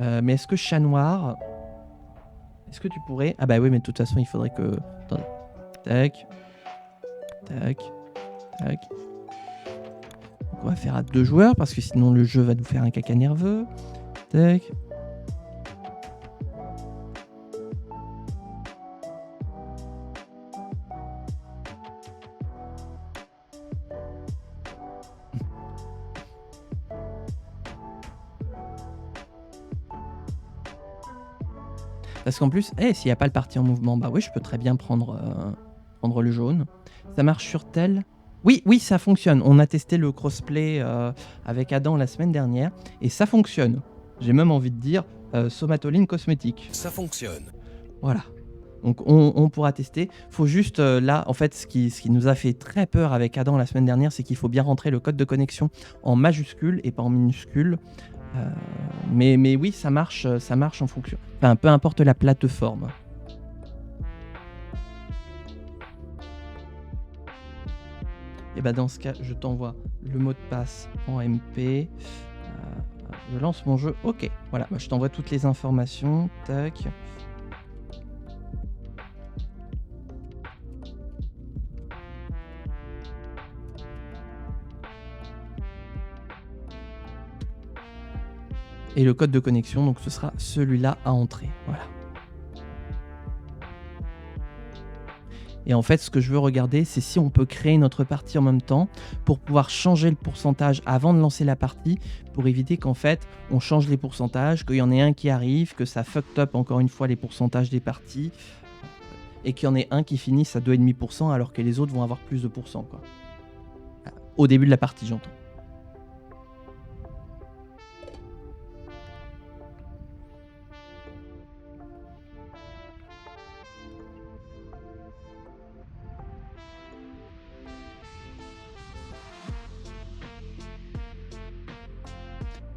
Mais est-ce que Chat Noir, est-ce que tu pourrais... Ah bah oui, mais de toute façon il faudrait que... Attendez. Tac. Tac. Tac. On va faire à 2 joueurs parce que sinon le jeu va nous faire un caca nerveux. Tac. Parce qu'en plus, s'il n'y a pas le parti en mouvement, bah oui, je peux très bien prendre le jaune. Ça marche sur tel... Oui, ça fonctionne. On a testé le crossplay avec Adam la semaine dernière et ça fonctionne. J'ai même envie de dire Somatoline cosmétique. Ça fonctionne. Voilà. Donc on pourra tester. Faut juste là, en fait, ce qui nous a fait très peur avec Adam la semaine dernière, c'est qu'il faut bien rentrer le code de connexion en majuscule et pas en minuscule. Mais oui, ça marche en fonction. Enfin, peu importe la plateforme. Et bah dans ce cas, je t'envoie le mot de passe en MP. Je lance mon jeu. Ok, voilà, je t'envoie toutes les informations. Tac. Et le code de connexion, donc ce sera celui-là à entrer. Voilà. Et en fait, ce que je veux regarder, c'est si on peut créer notre partie en même temps pour pouvoir changer le pourcentage avant de lancer la partie, pour éviter qu'en fait, on change les pourcentages, qu'il y en ait un qui arrive, que ça fucked up encore une fois les pourcentages des parties, et qu'il y en ait un qui finisse à 2,5% alors que les autres vont avoir plus de pourcents, quoi. Au début de la partie, j'entends.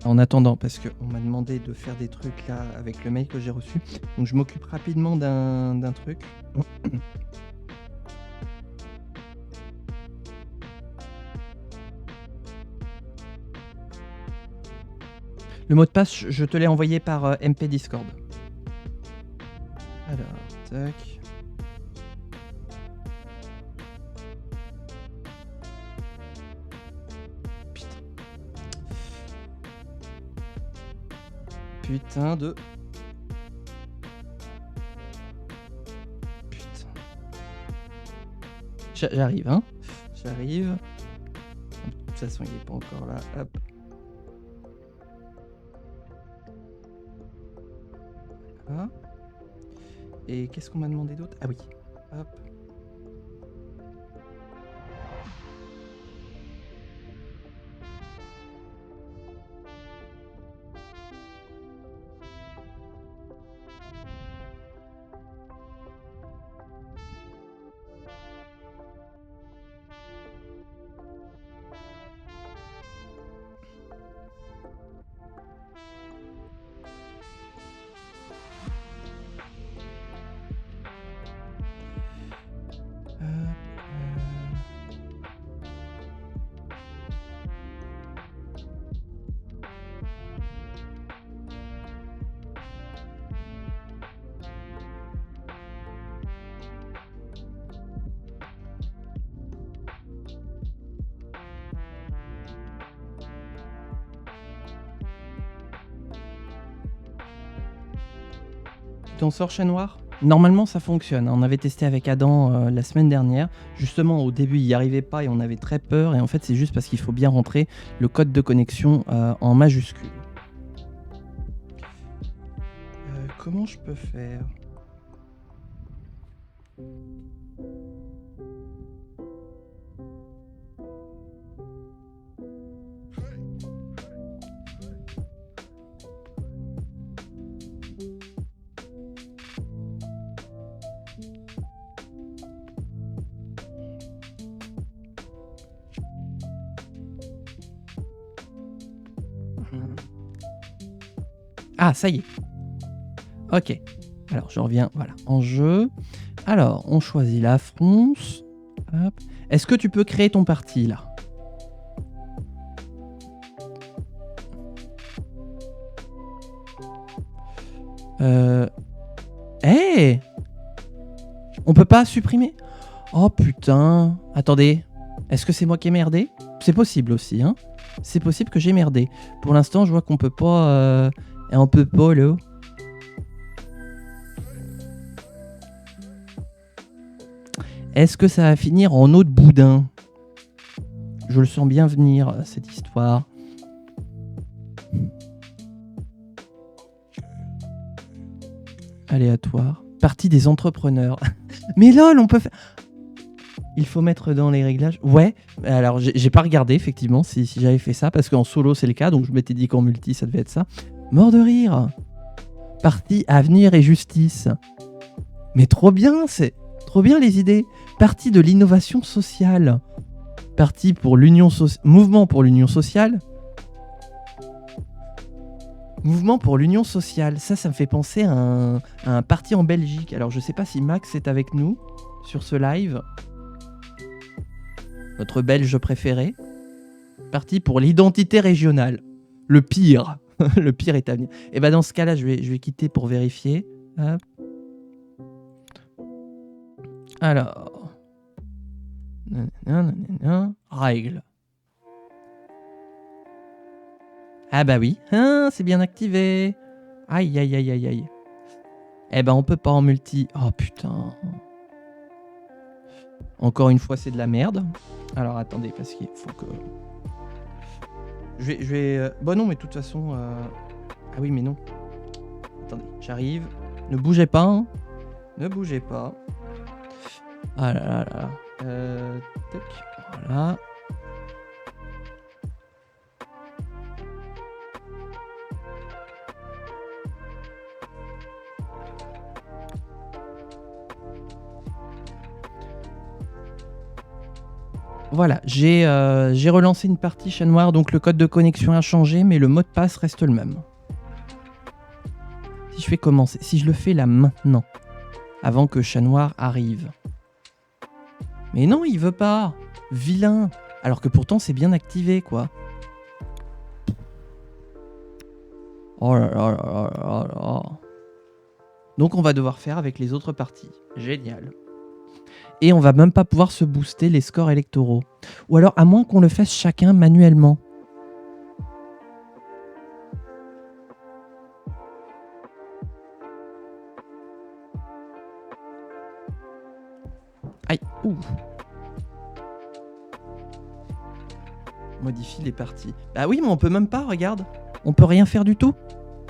En attendant, parce qu'on m'a demandé de faire des trucs là avec le mail que j'ai reçu, donc je m'occupe rapidement d'un truc. Le mot de passe, je te l'ai envoyé par MP Discord. Alors, tac. Putain de... Putain. J'arrive, hein. J'arrive. De toute façon, il est pas encore là. Hop. Voilà. Et qu'est-ce qu'on m'a demandé d'autre? Ah oui. Hop. Tu t'en sors, chat noir? Normalement, ça fonctionne. On avait testé avec Adam la semaine dernière. Justement, au début, il n'y arrivait pas et on avait très peur. Et en fait, c'est juste parce qu'il faut bien rentrer le code de connexion en majuscule. Comment je peux faire? Ah, ça y est. Ok. Alors, je reviens, voilà, en jeu. Alors, on choisit la fronce. Hop. Est-ce que tu peux créer ton parti, là? Hey, on peut pas supprimer? Oh putain. Attendez. Est-ce que c'est moi qui ai merdé? C'est possible aussi, hein. C'est possible que j'ai merdé. Pour l'instant, je vois qu'on peut pas... on peut pas, là. Est-ce que ça va finir en eau de boudin? Je le sens bien venir, cette histoire. Aléatoire. Partie des entrepreneurs. Mais lol, on peut faire... Il faut mettre dans les réglages. Ouais, alors j'ai pas regardé effectivement si j'avais fait ça, parce qu'en solo c'est le cas, donc je m'étais dit qu'en multi ça devait être ça. Mort de rire. Partie avenir et justice. Mais trop bien, c'est trop bien les idées. Partie de l'innovation sociale. Partie pour l'union mouvement pour l'union sociale. Mouvement pour l'union sociale. Ça me fait penser à un parti en Belgique. Alors je sais pas si Max est avec nous sur ce live. Notre belge préféré. Parti pour l'identité régionale. Le pire. Le pire est à venir. Et bah dans ce cas-là, je vais quitter pour vérifier. Hop. Alors. Règle. Ah bah oui, hein, c'est bien activé. Aïe, aïe, aïe, aïe, aïe. Eh ben, on peut pas en multi. Oh putain. Encore une fois, c'est de la merde. Alors attendez, parce qu'il faut que... Je vais... Bon non, mais de toute façon... Ah oui, mais non. Attendez, j'arrive. Ne bougez pas, hein. Ne bougez pas. Ah là là là. Tac. Voilà. Voilà, j'ai relancé une partie chat noir, donc le code de connexion a changé, mais le mot de passe reste le même. Si je fais commencer, si je le fais là maintenant, avant que chat noir arrive. Mais non, il veut pas. Vilain. Alors que pourtant c'est bien activé, quoi. Oh là là là là là. Donc on va devoir faire avec les autres parties. Génial. Et on va même pas pouvoir se booster les scores électoraux. Ou alors à moins qu'on le fasse chacun manuellement. Aïe. Ouh. Modifie les parties. Bah oui, mais on peut même pas, regarde. On peut rien faire du tout.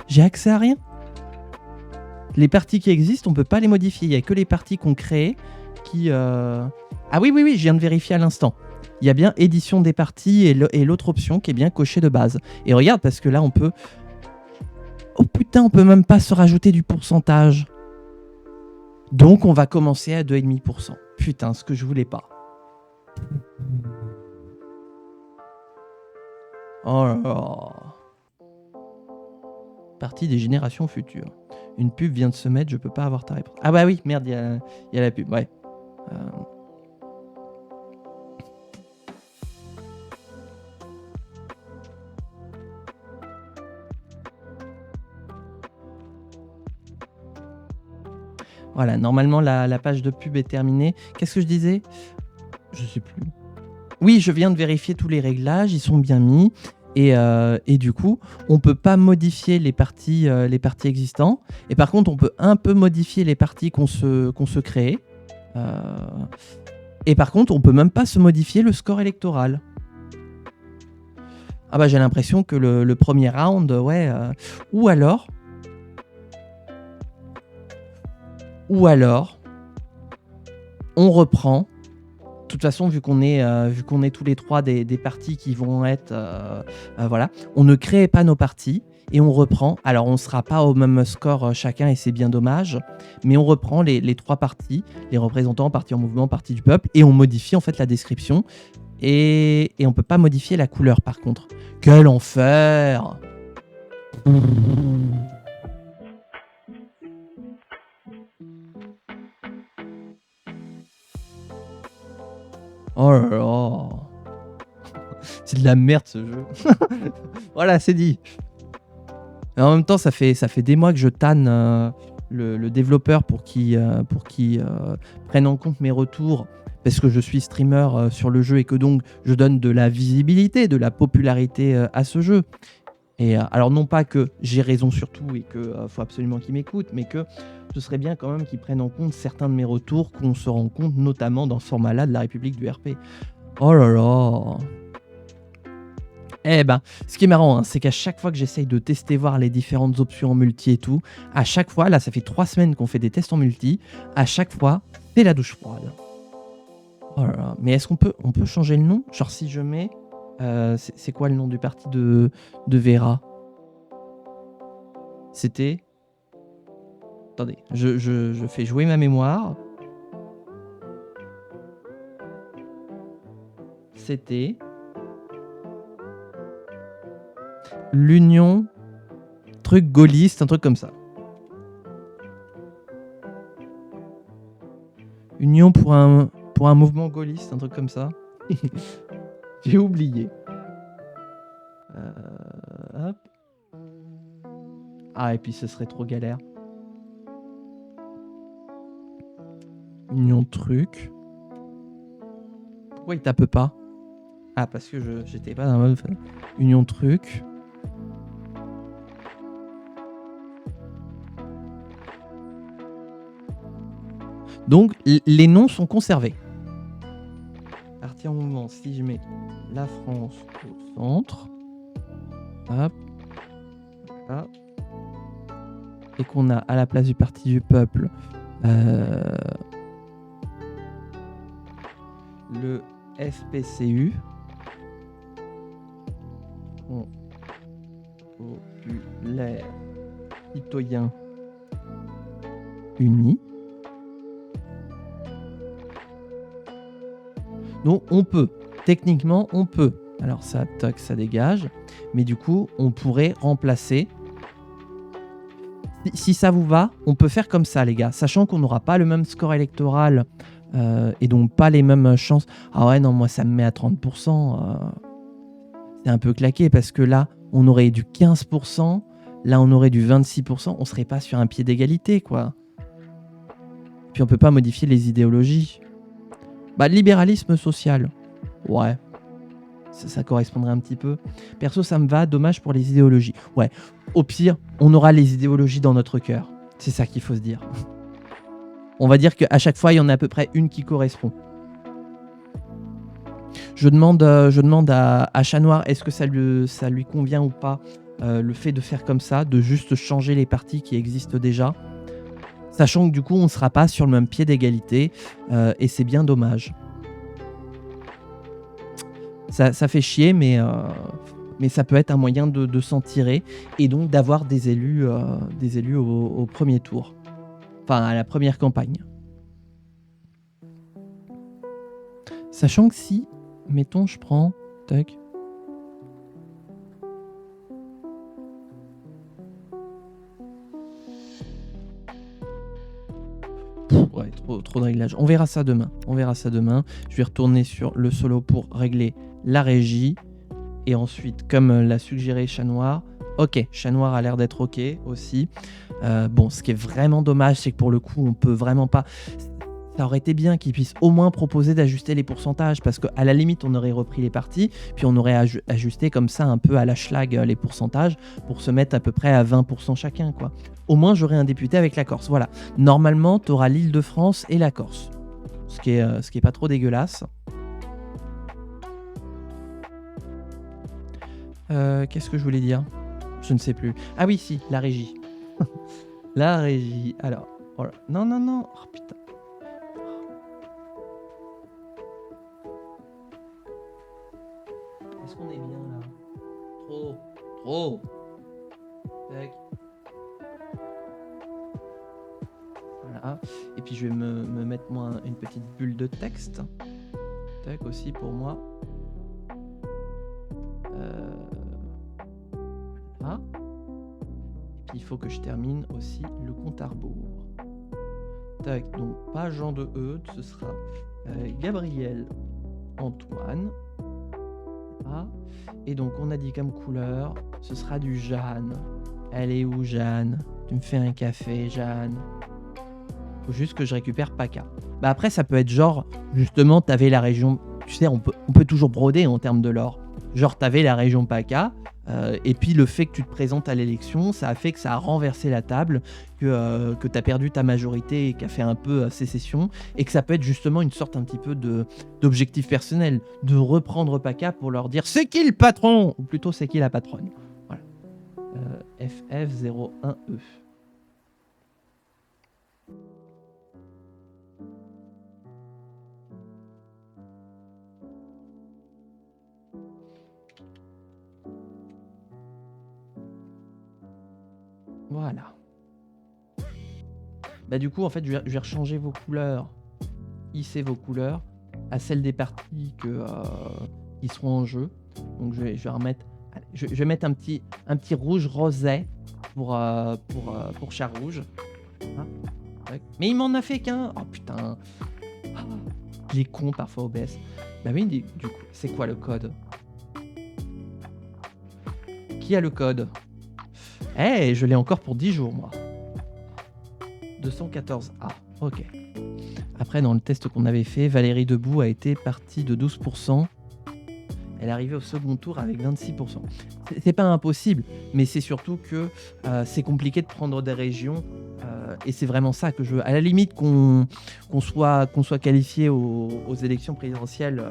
J'ai accès à rien. Les parties qui existent, on peut pas les modifier. Il y a que les parties qu'on crée qui... Ah oui, oui, oui, je viens de vérifier à l'instant. Il y a bien édition des parties et l'autre option qui est bien cochée de base. Et regarde, parce que là, on peut... Oh putain, on peut même pas se rajouter du pourcentage. Donc, on va commencer à 2,5%. Putain, ce que je voulais pas. Oh là là. Partie des générations futures. Une pub vient de se mettre, je peux pas avoir ta réponse. Ah bah oui, merde, il y a la pub, ouais. Voilà, normalement la page de pub est terminée. Qu'est-ce que je disais? Je sais plus. Oui, je viens de vérifier tous les réglages, ils sont bien mis. Et du coup, on peut pas modifier les parties existantes. Et par contre, on peut un peu modifier les parties qu'on se crée. Et par contre, on peut même pas se modifier le score électoral. Ah bah j'ai l'impression que le premier round, ouais. Ou alors, on reprend. De toute façon, vu qu'on est tous les trois des parties qui vont être... voilà, on ne crée pas nos parties et on reprend. Alors, on ne sera pas au même score chacun et c'est bien dommage, mais on reprend les trois parties, les représentants, partie en mouvement, partie du peuple, et on modifie en fait la description. Et on ne peut pas modifier la couleur par contre. Quel enfer! Oh là là. C'est de la merde ce jeu. Voilà, c'est dit. Et en même temps, ça fait des mois que je tanne le développeur pour qu'il prenne en compte mes retours parce que je suis streamer sur le jeu et que donc je donne de la visibilité, de la popularité à ce jeu. Et alors non pas que j'ai raison sur tout et qu'il faut absolument qu'il m'écoute, mais que ce serait bien quand même qu'ils prennent en compte certains de mes retours, qu'on se rend compte notamment dans ce format-là de la République du RP. Oh là là. Eh ben, ce qui est marrant, hein, c'est qu'à chaque fois que j'essaye de tester, voir les différentes options en multi et tout, à chaque fois, là ça fait 3 semaines qu'on fait des tests en multi, à chaque fois, c'est la douche froide. Oh là là. Mais est-ce qu'on peut changer le nom? Genre si je mets... c'est quoi le nom du parti de Vera? C'était... Attendez, je fais jouer ma mémoire. C'était... l'Union... truc gaulliste, un truc comme ça. Union pour un mouvement gaulliste, un truc comme ça. J'ai oublié. Hop. Ah, et puis ce serait trop galère. Union truc. Pourquoi il tape pas? Ah, parce que j'étais pas dans la mode. Union truc. Donc les noms sont conservés. Partir en mouvement, si je mets la France au centre, hop, là, et qu'on a à la place du Parti du Peuple le FPCU, Front Populaire Citoyen Uni. Donc on peut, techniquement on peut. Alors ça, toc, ça dégage. Mais du coup, on pourrait remplacer. Si ça vous va, on peut faire comme ça, les gars. Sachant qu'on n'aura pas le même score électoral et donc pas les mêmes chances. Ah ouais, non, moi ça me met à 30%. C'est un peu claqué parce que là, on aurait du 15%. Là, on aurait du 26%. On serait pas sur un pied d'égalité, quoi. Puis on peut pas modifier les idéologies. Bah, libéralisme social. Ouais. Ça correspondrait un petit peu. Perso, ça me va. Dommage pour les idéologies. Ouais. Au pire, on aura les idéologies dans notre cœur. C'est ça qu'il faut se dire. On va dire qu'à chaque fois, il y en a à peu près une qui correspond. Je demande à Chat Noir, est-ce que ça lui convient ou pas le fait de faire comme ça, de juste changer les partis qui existent déjà, sachant que du coup, on ne sera pas sur le même pied d'égalité, et c'est bien dommage. Ça fait chier, mais ça peut être un moyen de s'en tirer et donc d'avoir des élus au premier tour. Enfin, à la première campagne. Sachant que si, mettons, je prends... Tac. Ouais, trop de réglages. On verra ça demain. Je vais retourner sur le solo pour régler la régie. Et ensuite, comme l'a suggéré Chat Noir, ok, Chat Noir a l'air d'être ok aussi. Bon, ce qui est vraiment dommage, c'est que pour le coup, on peut vraiment pas... Ça aurait été bien qu'ils puissent au moins proposer d'ajuster les pourcentages, parce qu'à la limite, on aurait repris les parties, puis on aurait ajusté comme ça un peu à la schlag les pourcentages pour se mettre à peu près à 20% chacun, quoi. Au moins, j'aurais un député avec la Corse. Voilà. Normalement, tu auras l'Île-de-France et la Corse. Ce qui est pas trop dégueulasse. Qu'est-ce que je voulais dire ? Je ne sais plus. Ah oui, si, la régie. La régie. Alors, voilà. Non. Oh putain. Est-ce qu'on est bien là ? Trop. Tac. Voilà. Et puis je vais me mettre moi une petite bulle de texte. Tac aussi pour moi. Voilà. Et puis il faut que je termine aussi le compte à rebours. Tac, donc pas Jean de Eudes, ce sera Gabriel Antoine. Voilà. Et donc on a dit comme couleur, ce sera du Jeanne. Elle est où Jeanne ? Tu me fais un café, Jeanne. Faut juste que je récupère PACA. Bah après ça peut être genre, justement t'avais la région, tu sais on peut toujours broder en termes de l'or. Genre t'avais la région PACA, et puis le fait que tu te présentes à l'élection, ça a fait que ça a renversé la table, que t'as perdu ta majorité et qu'a fait un peu sécession, et que ça peut être justement une sorte un petit peu d'objectif personnel, de reprendre PACA pour leur dire c'est qui le patron, ou plutôt c'est qui la patronne. Voilà. FF01E. Voilà. Bah du coup, en fait, je vais rechanger vos couleurs, hisser vos couleurs à celles des parties qui seront en jeu. Donc je vais remettre, je vais mettre un petit rouge rosé pour Chat Rouge. Ah, mais il m'en a fait qu'un. Oh putain. Ah, il est con parfois OBS. Bah oui, du coup, c'est quoi le code ? Qui a le code ? Eh, je l'ai encore pour 10 jours, moi. 214A, ok. Après, dans le test qu'on avait fait, Valérie Debout a été partie de 12%. Elle est arrivée au second tour avec 26%. C'est pas impossible, mais c'est surtout que c'est compliqué de prendre des régions Et c'est vraiment ça que je veux. À la limite qu'on soit qualifié aux élections présidentielles,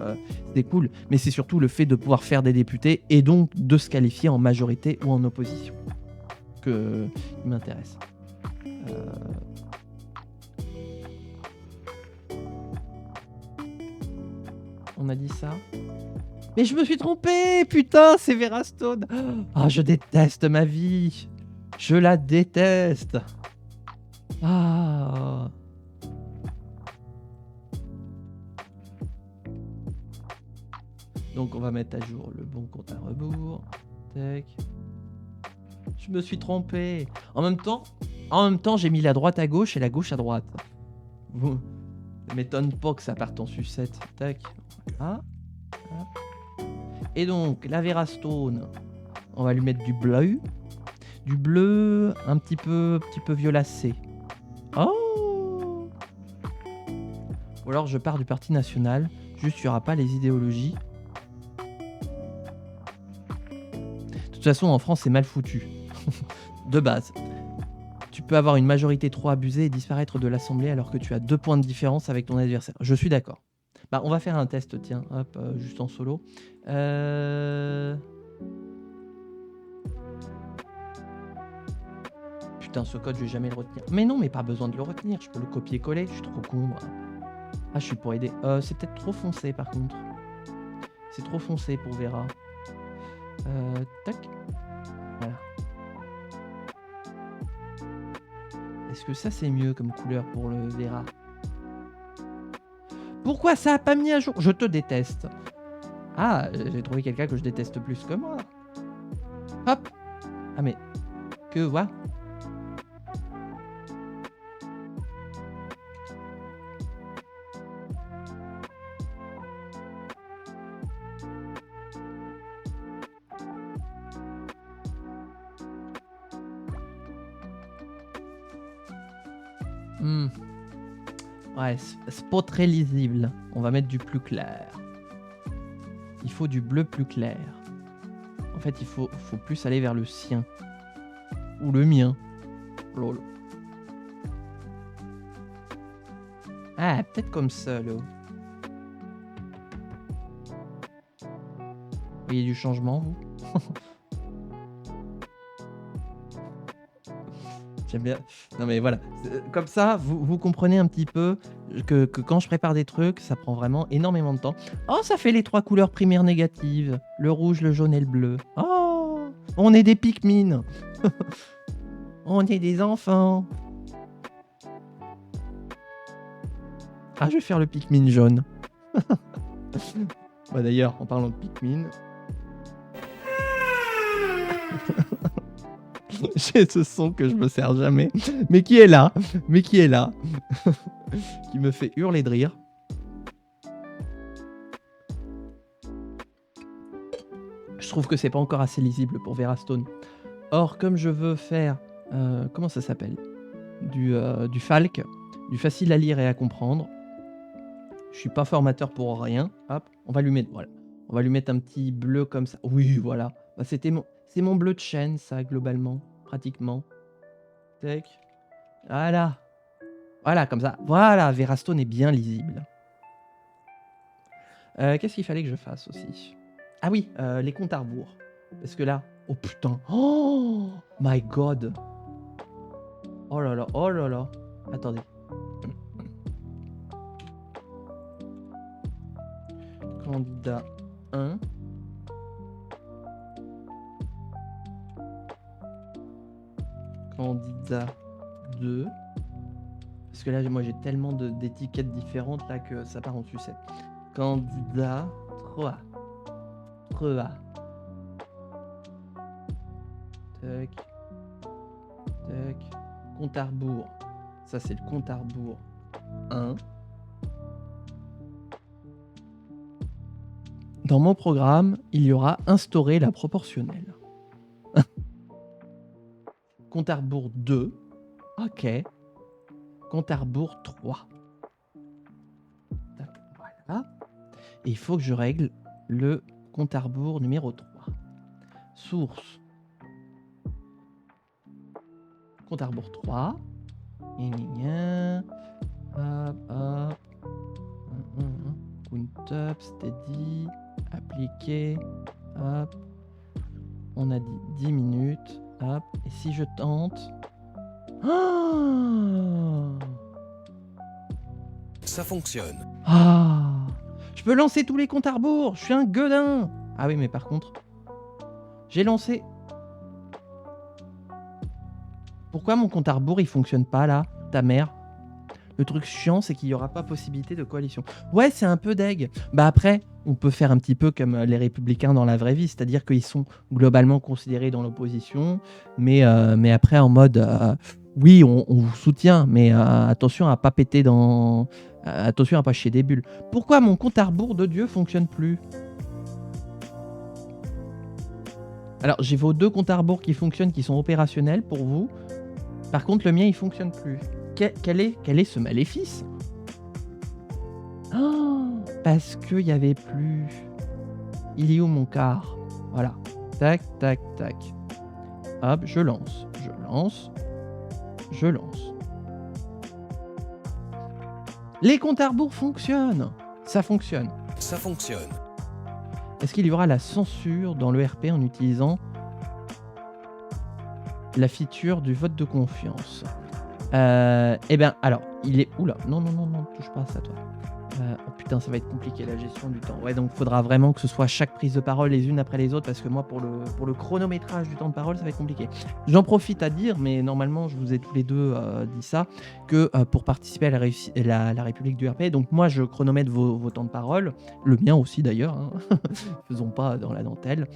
c'est cool. Mais c'est surtout le fait de pouvoir faire des députés et donc de se qualifier en majorité ou en opposition qui m'intéresse. On a dit ça. Mais je me suis trompé, putain, c'est Vera Stone. Ah, je déteste ma vie. Je la déteste. Ah. Donc on va mettre à jour le bon compte à rebours. Tac. Je me suis trompé. En même temps, j'ai mis la droite à gauche et la gauche à droite. Vous m'étonne pas que ça parte en sucette. Tac. Ah. Et donc, la Vera Stone, on va lui mettre du bleu. Du bleu un petit peu violacé. Oh. Ou alors je pars du Parti National. Juste, il n'y aura pas les idéologies. De toute façon, en France, c'est mal foutu. De base. Tu peux avoir une majorité trop abusée et disparaître de l'Assemblée alors que tu as 2 points de différence avec ton adversaire. Je suis d'accord. Bah, on va faire un test, tiens, hop, juste en solo. Putain, ce code, je vais jamais le retenir. Mais non, mais pas besoin de le retenir, je peux le copier-coller, je suis trop con, moi. Ah, je suis pour aider. C'est peut-être trop foncé, par contre. C'est trop foncé pour Vera. Tac. Voilà. Est-ce que ça, c'est mieux comme couleur pour le Vera? Pourquoi ça a pas mis à jour? Je te déteste. Ah, j'ai trouvé quelqu'un que je déteste plus que moi. Hop. Ah mais... Que voilà. Ouais, c'est pas très lisible. On va mettre du plus clair. Il faut du bleu plus clair. En fait, il faut plus aller vers le sien. Ou le mien. Lol. Ah, peut-être comme ça, là. Vous voyez du changement, vous? J'aime bien. Non mais voilà, comme ça, vous comprenez un petit peu que quand je prépare des trucs, ça prend vraiment énormément de temps. Oh, ça fait les 3 couleurs primaires négatives. Le rouge, le jaune et le bleu. Oh, on est des Pikmin. On est des enfants. Ah, je vais faire le Pikmin jaune. Bah, d'ailleurs, en parlant de Pikmin... J'ai ce son que je me sers jamais, mais qui est là, qui me fait hurler de rire. Je trouve que c'est pas encore assez lisible pour Vera Stone. Or, comme je veux faire, comment ça s'appelle, du Falk, du facile à lire et à comprendre, je suis pas formateur pour rien. Hop, on va lui mettre, voilà, on va lui mettre un petit bleu comme ça. Oui, voilà, bah, c'est mon bleu de chaîne, ça, globalement, pratiquement. Tac. Voilà. Voilà, comme ça. Voilà, Vera Stone est bien lisible. Qu'est-ce qu'il fallait que je fasse aussi? Ah oui, les comptes à rebours. Parce que là... Oh putain. Oh my god. Oh là là, oh là là. Attendez. Candidat 1. Candidat 2. Parce que là, moi, j'ai tellement d'étiquettes différentes là que ça part en sucette. Candidat 3. 3. Tac. Tac. Compte à rebours. Ça, c'est le compte à rebours 1. Dans mon programme, il y aura instaurer la proportionnelle. Compte à rebours 2. Ok. Compte à rebours 3. Voilà. Et il faut que je règle le compte à rebours numéro 3. Source. Compte à rebours 3. Gna, gna, gna. Hop, hop. Count up, steady. Appliquer. Hop. On a dit 10 minutes. Hop. Et si je tente... Ça fonctionne. Ah, je peux lancer tous les comptes à rebours. Je suis un gueudin. Ah oui, mais par contre, j'ai lancé... Pourquoi mon compte à rebours il fonctionne pas là, ta mère? Le truc chiant, c'est qu'il n'y aura pas possibilité de coalition. Ouais, c'est un peu deg. Bah après, on peut faire un petit peu comme les Républicains dans la vraie vie, c'est-à-dire qu'ils sont globalement considérés dans l'opposition, mais après en mode oui, on vous soutient, mais attention à pas péter dans... attention à pas chier des bulles. Pourquoi mon compte à rebours de Dieu fonctionne plus? Alors, j'ai vos 2 comptes à rebours qui fonctionnent, qui sont opérationnels pour vous. Par contre, le mien, il fonctionne plus. Quel est ce maléfice? Oh, parce qu'il n'y avait plus... Il est où mon quart? Voilà. Tac, tac, tac. Hop, je lance. Les comptes à rebours fonctionnent. Ça fonctionne. Ça fonctionne. Est-ce qu'il y aura la censure dans l'ERP en utilisant la feature du vote de confiance? Eh bien, alors, il est... Oula, non, touche pas à ça, toi. Oh putain, ça va être compliqué, la gestion du temps. Ouais, donc il faudra vraiment que ce soit chaque prise de parole les unes après les autres, parce que moi, pour le chronométrage du temps de parole, ça va être compliqué. J'en profite à dire, mais normalement, je vous ai tous les deux dit ça, que pour participer à la République du RP, donc moi, je chronomètre vos temps de parole, le mien aussi d'ailleurs, hein. Faisons pas dans la dentelle.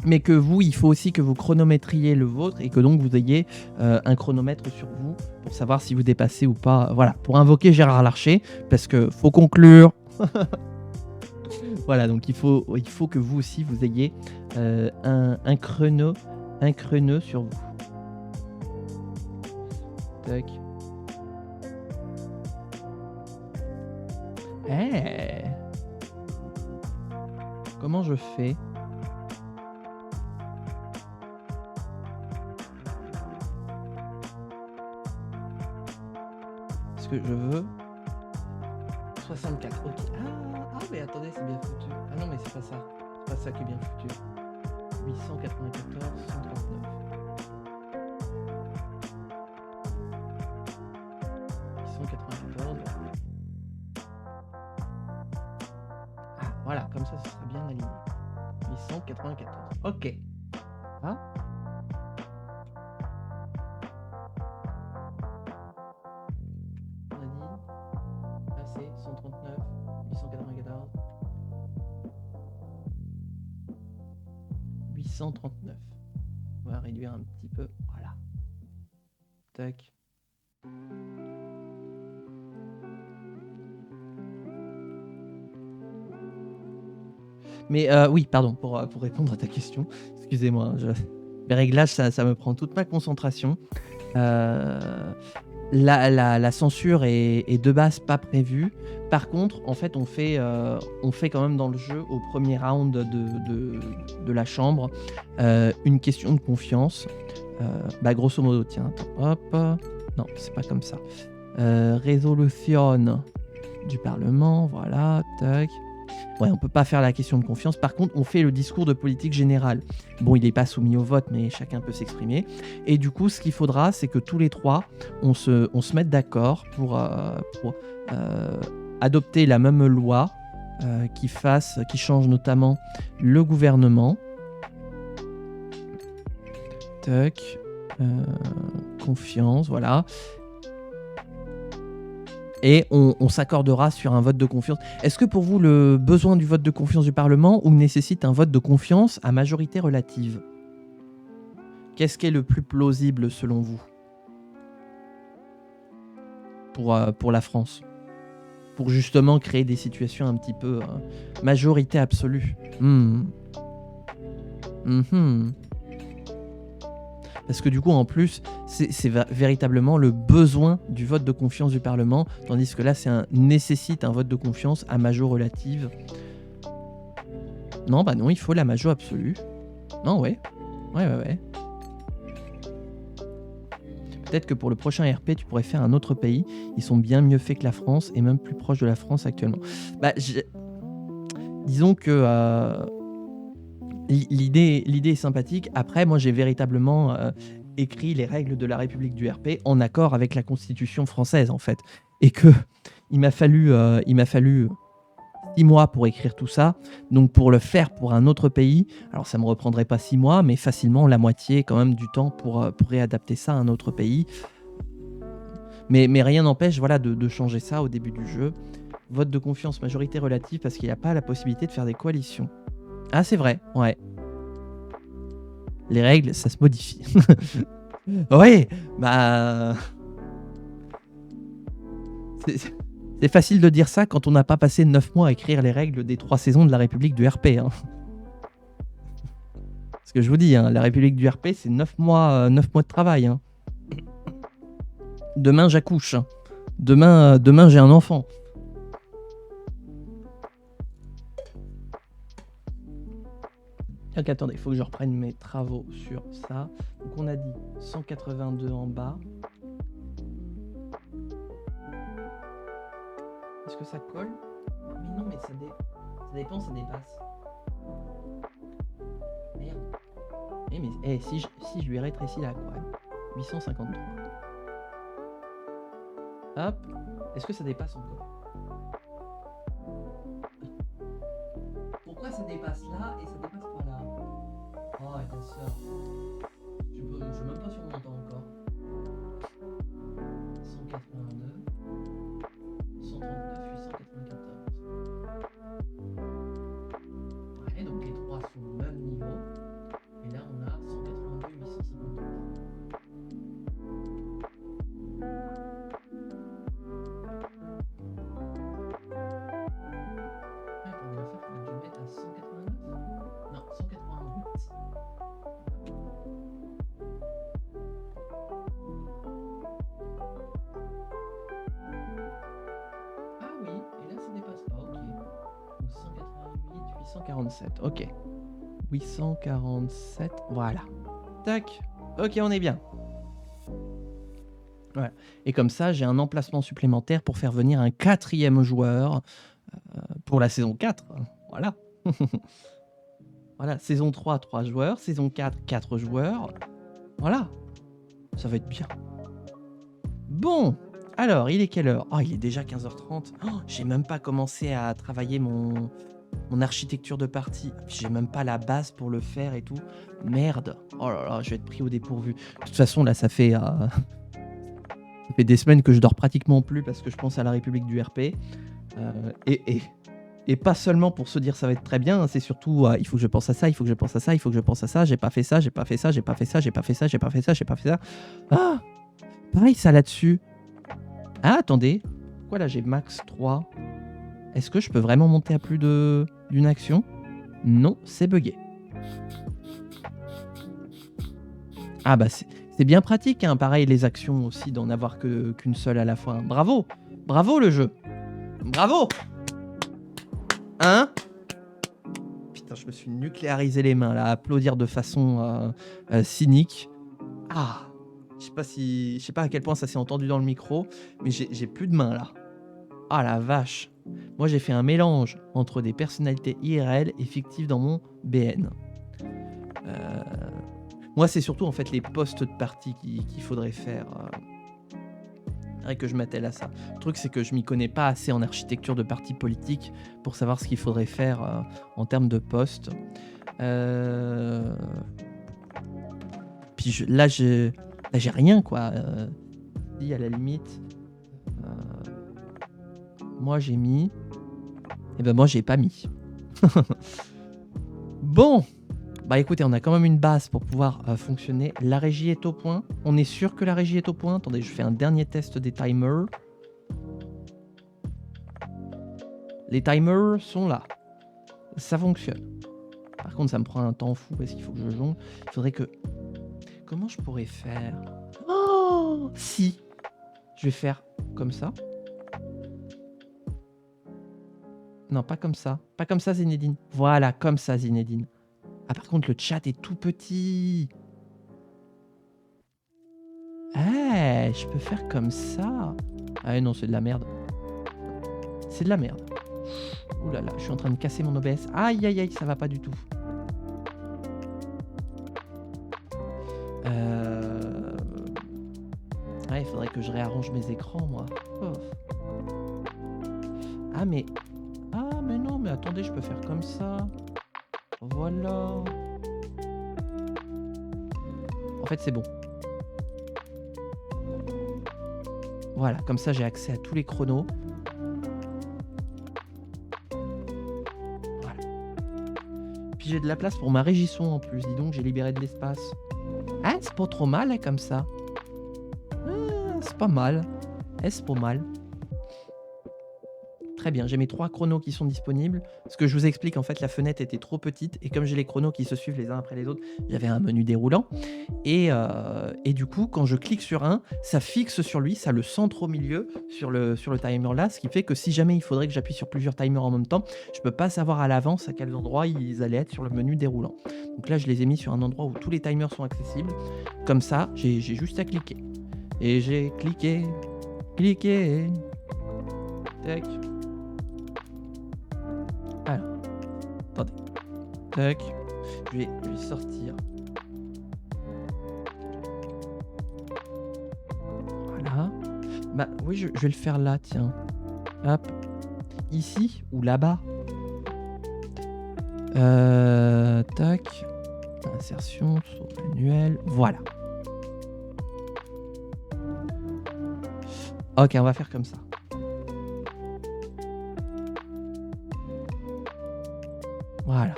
Mais que vous, il faut aussi que vous chronométriez le vôtre et que donc vous ayez un chronomètre sur vous pour savoir si vous dépassez ou pas. Voilà, pour invoquer Gérard Larcher, parce que faut conclure. Voilà, donc il faut que vous aussi vous ayez un chrono sur vous. Tac. Comment je fais? Que je veux 64, ok. Ah mais attendez, c'est bien foutu. Ah non mais c'est pas ça. C'est pas ça qui est bien foutu. 894, 139. 894. Ah voilà, comme ça sera bien aligné. 894. Ok. Ah. C'est 139, 894, 839. On va réduire un petit peu. Voilà. Tac. Mais oui, pardon, pour répondre à ta question. Excusez-moi, les réglages, ça me prend toute ma concentration. La censure est de base pas prévue. Par contre, en fait, on fait quand même dans le jeu, au premier round de la chambre, une question de confiance. Grosso modo, tiens, attends, hop. Non, c'est pas comme ça. Résolution du Parlement, voilà, tac. Ouais, on peut pas faire la question de confiance. Par contre, on fait le discours de politique générale. Bon, il n'est pas soumis au vote, mais chacun peut s'exprimer. Et du coup, ce qu'il faudra, c'est que tous les trois, on se mette d'accord pour adopter la même loi qui change notamment le gouvernement. Tac. Confiance, voilà. Et on s'accordera sur un vote de confiance. Est-ce que pour vous, le besoin du vote de confiance du Parlement ou nécessite un vote de confiance à majorité relative? Qu'est-ce qui est le plus plausible selon vous pour la France? Pour justement créer des situations un petit peu majorité absolue. Parce que du coup, en plus, c'est véritablement le besoin du vote de confiance du Parlement, tandis que là, nécessite un vote de confiance à majorité relative. Non, bah non, il faut la majorité absolue. Non, ouais. Ouais. Peut-être que pour le prochain RP, tu pourrais faire un autre pays. Ils sont bien mieux faits que la France et même plus proches de la France actuellement. Bah, disons que l'idée est sympathique. Après, moi, j'ai véritablement écrit les règles de la République du RP en accord avec la Constitution française, en fait. Et que il m'a fallu 6 mois pour écrire tout ça. Donc, pour le faire pour un autre pays, alors ça me reprendrait pas 6 mois, mais facilement la moitié quand même du temps pour réadapter ça à un autre pays. Mais rien n'empêche voilà, de changer ça au début du jeu. Vote de confiance, majorité relative, parce qu'il n'y a pas la possibilité de faire des coalitions. Ah, c'est vrai, ouais. Les règles, ça se modifie. Oui, bah... C'est facile de dire ça quand on n'a pas passé 9 mois à écrire les règles des 3 saisons de la République du RP. Hein. Ce que je vous dis, hein, la République du RP, c'est 9 mois de travail. Hein. Demain, j'accouche. Hein. Demain, j'ai un enfant. Donc attendez, il faut que je reprenne mes travaux sur ça. Donc on a dit 182 en bas. Est-ce que ça colle? Mais non, mais ça dépend, ça dépasse. Merde. Mais si je lui rétrécis là, quand même. 853. Hop. Est-ce que ça dépasse encore? Pourquoi ça dépasse là et ça dépasse pas là? Oh, ta soeur. Je suis même pas sur mon temps encore. 182. 139, 894. Ouais, donc les trois sont au même niveau. Et là, on a 182, 853. Ouais, pour bien faire, il faudrait que je mette à 189. Non, 188. Ah oui, et là ça dépasse pas, ok. Donc 188, 847, ok. 847, voilà. Tac, ok, on est bien. Voilà. Et comme ça, j'ai un emplacement supplémentaire pour faire venir un 4e joueur pour la saison 4. Voilà. Voilà, saison 3, 3 joueurs. Saison 4, 4 joueurs. Voilà. Ça va être bien. Bon. Alors, il est quelle heure? Oh, il est déjà 15h30. Oh, j'ai même pas commencé à travailler mon architecture de partie. J'ai même pas la base pour le faire et tout. Merde. Oh là là, je vais être pris au dépourvu. De toute façon, là, ça fait des semaines que je dors pratiquement plus parce que je pense à la République du RP. Et pas seulement pour se dire ça va être très bien, c'est surtout il faut que je pense à ça, il faut que je pense à ça, il faut que je pense à ça, j'ai pas fait ça, j'ai pas fait ça, j'ai pas fait ça, j'ai pas fait ça, j'ai pas fait ça, j'ai pas fait ça. Ah, pareil ça là-dessus. Ah, attendez. Pourquoi là j'ai max 3? Est-ce que je peux vraiment monter à plus d'une action? Non, c'est buggé. Ah bah c'est bien pratique, hein. Pareil les actions aussi, d'en avoir qu'une seule à la fois. Bravo. Bravo le jeu. Bravo. Hein? Putain, je me suis nucléarisé les mains là, à applaudir de façon cynique. Ah, je sais pas à quel point ça s'est entendu dans le micro, mais j'ai plus de mains là. Ah la vache. Moi j'ai fait un mélange entre des personnalités IRL et fictives dans mon BN. Moi c'est surtout en fait les postes de partie qu'il faudrait faire. Et que je m'attelle à ça. Le truc, c'est que je m'y connais pas assez en architecture de parti politique pour savoir ce qu'il faudrait faire en termes de postes. Puis là, j'ai rien, quoi. Si, à la limite, moi, j'ai mis... Et ben moi, j'ai pas mis. Bon. Bah écoutez, on a quand même une base pour pouvoir fonctionner. La régie est au point. On est sûr que la régie est au point. Attendez, je fais un dernier test des timers. Les timers sont là. Ça fonctionne. Par contre, ça me prend un temps fou parce qu'il faut que je jongle. Il faudrait que... Comment je pourrais faire? Oh, si. Je vais faire comme ça. Non, pas comme ça. Pas comme ça, Zinedine. Voilà, comme ça, Zinedine. Ah, par contre, le chat est tout petit. Ah, ouais, je peux faire comme ça. Ah ouais, non, c'est de la merde. C'est de la merde. Ouh là là, je suis en train de casser mon OBS. Aïe, aïe, aïe, ça va pas du tout. Ouais, il faudrait que je réarrange mes écrans, moi. Oh. Ah, mais... Ah, mais non, mais attendez, je peux faire comme ça. Voilà. En fait, c'est bon. Voilà, comme ça, j'ai accès à tous les chronos. Voilà. Puis j'ai de la place pour ma régisson en plus. Dis donc, j'ai libéré de l'espace. Ah, c'est pas trop mal, hein, comme ça. C'est pas mal. C'est pas mal. Très bien, j'ai mes 3 chronos qui sont disponibles. Ce que je vous explique, en fait, la fenêtre était trop petite. Et comme j'ai les chronos qui se suivent les uns après les autres, j'avais un menu déroulant. Et du coup, quand je clique sur un, ça fixe sur lui, ça le centre au milieu sur le timer là. Ce qui fait que si jamais il faudrait que j'appuie sur plusieurs timers en même temps, je peux pas savoir à l'avance à quels endroits ils allaient être sur le menu déroulant. Donc là, je les ai mis sur un endroit où tous les timers sont accessibles. Comme ça, j'ai juste à cliquer. Et j'ai cliqué. Tac. Alors, attendez. Tac. Je vais sortir. Voilà. Bah oui, je vais le faire là, tiens. Hop. Ici ou là-bas. Tac. Insertion, saut manuel. Voilà. Ok, on va faire comme ça. Voilà.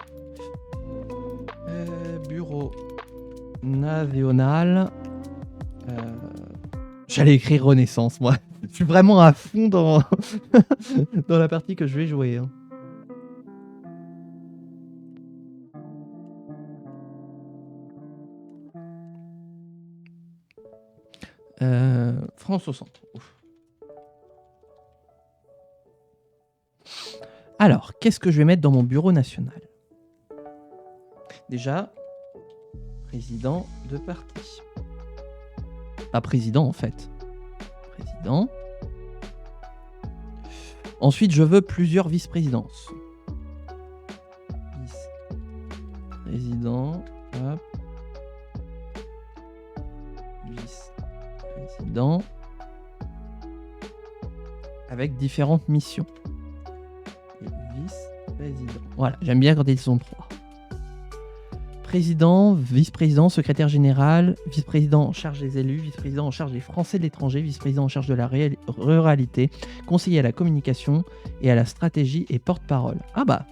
Bureau national. J'allais écrire Renaissance, moi. Je suis vraiment à fond dans, dans la partie que je vais jouer. Hein. France au centre. Ouf. Alors, qu'est-ce que je vais mettre dans mon bureau national? Déjà, président de parti. Pas président, en fait. Président. Ensuite, je veux plusieurs vice-présidences. Vice-président. Hop. Vice-président. Avec différentes missions. Et vice-président. Voilà, j'aime bien quand ils sont 3. Président, vice-président, secrétaire général, vice-président en charge des élus, vice-président en charge des Français de l'étranger, vice-président en charge de la ruralité, conseiller à la communication et à la stratégie et porte-parole. Ah bah.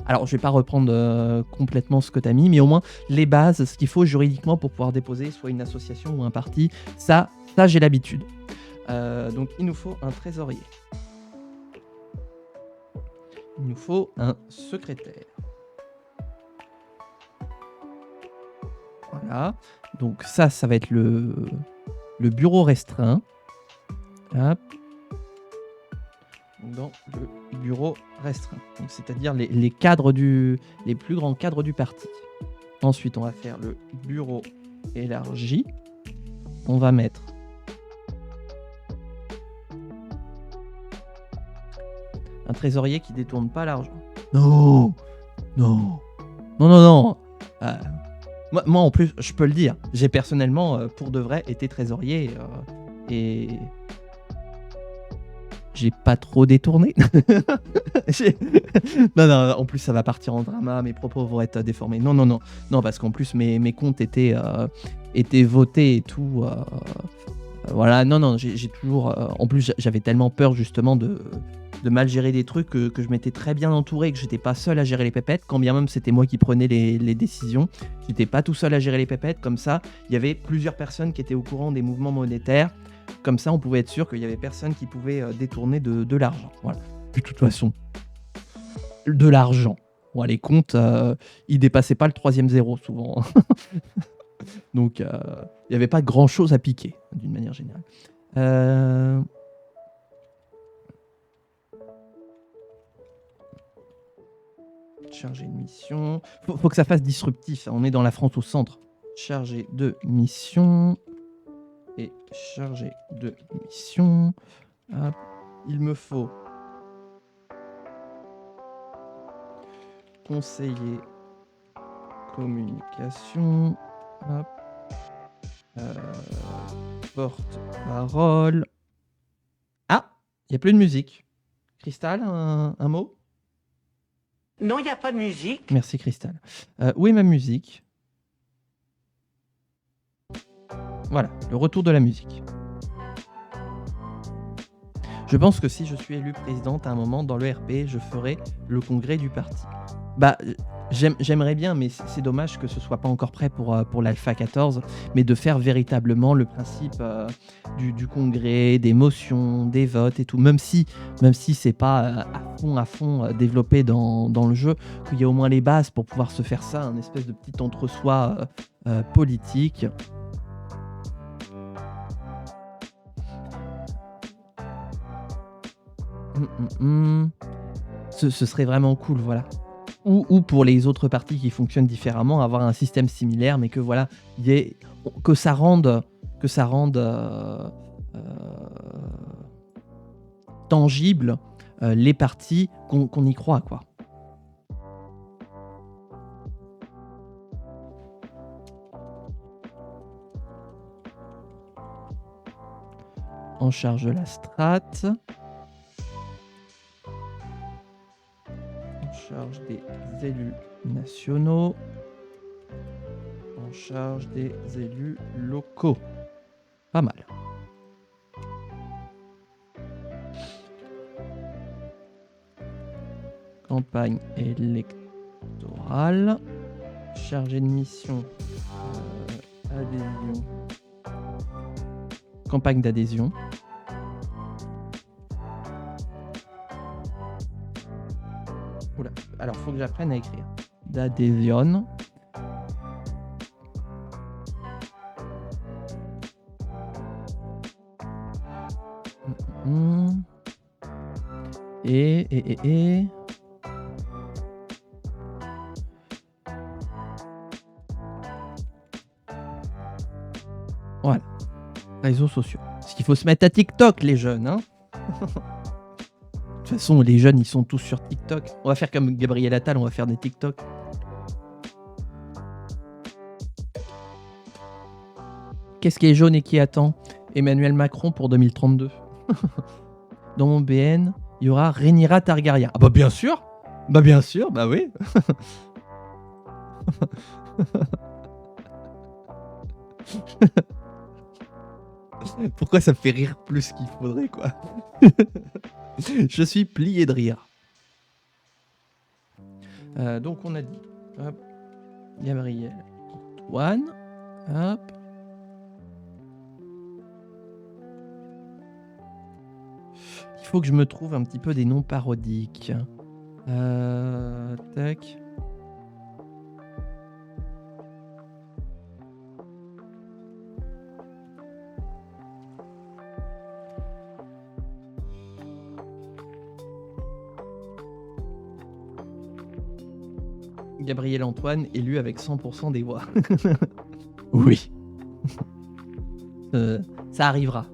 Alors, je vais pas reprendre complètement ce que tu as mis, mais au moins les bases, ce qu'il faut juridiquement pour pouvoir déposer soit une association ou un parti, ça j'ai l'habitude. Donc, il nous faut un trésorier. Il nous faut un secrétaire. Voilà. Donc ça va être le bureau restreint. Hop. Dans le bureau restreint. Donc, c'est-à-dire les cadres les plus grands cadres du parti. Ensuite, on va faire le bureau élargi. On va mettre un trésorier qui détourne pas l'argent. Non. Moi, en plus, je peux le dire, j'ai personnellement, pour de vrai, été trésorier et j'ai pas trop détourné. Non, en plus, ça va partir en drama, mes propos vont être déformés. Non, parce qu'en plus, mes comptes étaient votés et tout. Voilà, non, j'ai toujours... en plus, j'avais tellement peur, justement, de mal gérer des trucs que je m'étais très bien entouré, que j'étais pas seul à gérer les pépettes, quand bien même c'était moi qui prenais les décisions. J'étais pas tout seul à gérer les pépettes, comme ça, il y avait plusieurs personnes qui étaient au courant des mouvements monétaires. Comme ça, on pouvait être sûr qu'il y avait personne qui pouvait détourner de l'argent. Voilà. De toute façon, de l'argent. Bon, les comptes, ils dépassaient pas le 3e zéro souvent. Donc, il n'y avait pas grand-chose à piquer, d'une manière générale. Chargé de mission. Faut que ça fasse disruptif. On est dans la France au centre. Chargé de mission. et chargé de mission. Hop. Il me faut conseiller communication. Hop. Porte-parole. Ah, il n'y a plus de musique. Cristal, un mot? Non, il n'y a pas de musique. Merci Cristal. Où est ma musique? Voilà, le retour de la musique. Je pense que si je suis élu présidente à un moment dans le RP, je ferai le congrès du parti. Bah, j'aimerais bien, mais c'est dommage que ce soit pas encore prêt pour l'Alpha 14, mais de faire véritablement le principe du congrès, des motions, des votes et tout, même si c'est pas à fond développé dans le jeu, qu'il y a au moins les bases pour pouvoir se faire ça, un espèce de petit entre-soi politique. Ce serait vraiment cool, voilà. Ou pour les autres parties qui fonctionnent différemment, avoir un système similaire, mais que voilà, que ça rende tangible les parties qu'on y croit, quoi. En charge de la strat. En charge des élus nationaux. En charge des élus locaux. Pas mal. Campagne électorale. Chargé de mission. Adhésion. Campagne d'adhésion. Oula, alors faut que j'apprenne à écrire. D'adhésion. Et. Voilà. Réseaux sociaux. Parce qu'il faut se mettre à TikTok, les jeunes, hein. De toute façon, les jeunes, ils sont tous sur TikTok. On va faire comme Gabriel Attal, on va faire des TikTok. Qu'est-ce qui est jaune et qui attend? Emmanuel Macron pour 2032. Dans mon BN, il y aura Rhaenyra Targaryen. Ah bah bien sûr, bah oui. Pourquoi ça me fait rire plus qu'il faudrait, quoi. Je suis plié de rire. Donc on a dit, hop, Gabriel Antoine, hop. Il faut que je me trouve un petit peu des noms parodiques. Tac. Gabriel Antoine élu avec 100% des voix. Oui. Ça arrivera.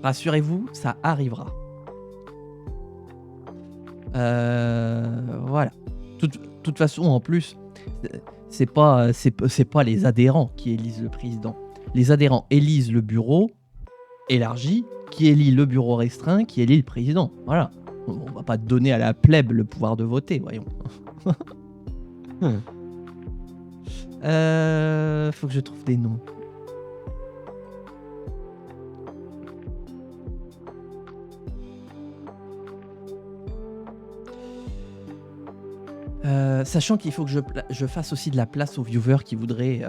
Rassurez-vous, ça arrivera. Voilà. Toute façon, en plus, c'est pas les adhérents qui élisent le président. Les adhérents élisent le bureau élargi, qui élit le bureau restreint, qui élit le président. Voilà. On va pas donner à la plèbe le pouvoir de voter, voyons. Faut que je trouve des noms. Sachant qu'il faut que je fasse aussi de la place aux viewers qui voudraient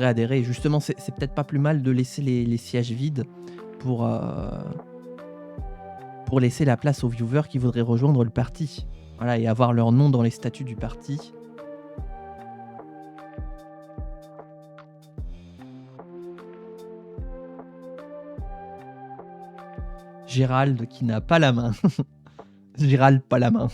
adhérer. Justement, c'est peut-être pas plus mal de laisser les sièges vides pour laisser la place aux viewers qui voudraient rejoindre le parti. Voilà, et avoir leur nom dans les statuts du parti. Gérald qui n'a pas la main. Gérald pas la main.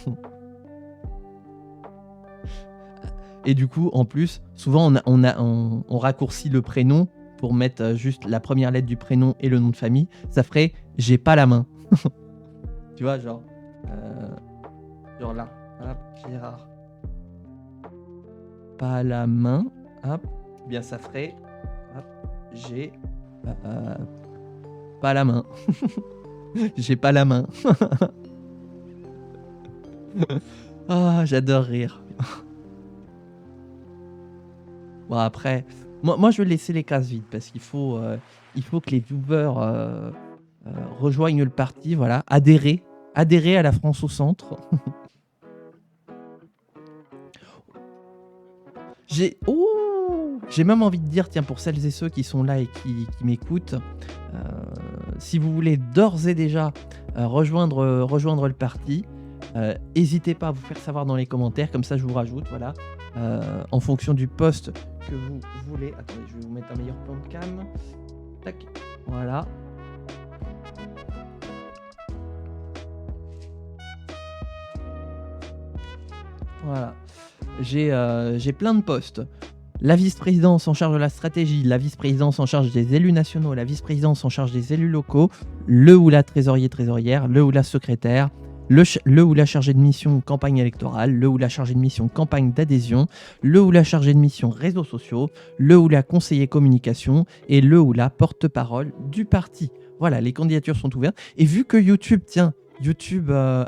Et du coup, en plus, souvent on raccourcit le prénom pour mettre juste la première lettre du prénom et le nom de famille, ça ferait j'ai pas la main. Tu vois, genre là, hop, Gérard. Pas la main, hop, bien ça ferait, hop, j'ai pas la main. J'ai pas la main. Ah, j'adore rire. Bon, après, moi je vais laisser les cases vides parce qu'il faut que les viewers rejoignent le parti, voilà, adhérer à la France au centre. J'ai même envie de dire, tiens, pour celles et ceux qui sont là et qui m'écoutent, si vous voulez d'ores et déjà rejoindre le parti, n'hésitez pas à vous faire savoir dans les commentaires, comme ça je vous rajoute, voilà, en fonction du poste que vous voulez. Attendez, je vais vous mettre un meilleur plan de cam. Tac, voilà. Voilà. J'ai plein de postes. La vice-présidence en charge de la stratégie, la vice-présidence en charge des élus nationaux, la vice-présidence en charge des élus locaux, le ou la trésorière, le ou la secrétaire, le ou la chargée de mission campagne électorale, le ou la chargée de mission campagne d'adhésion, le ou la chargée de mission réseaux sociaux, le ou la conseiller communication et le ou la porte-parole du parti. Voilà, les candidatures sont ouvertes. Et vu que YouTube,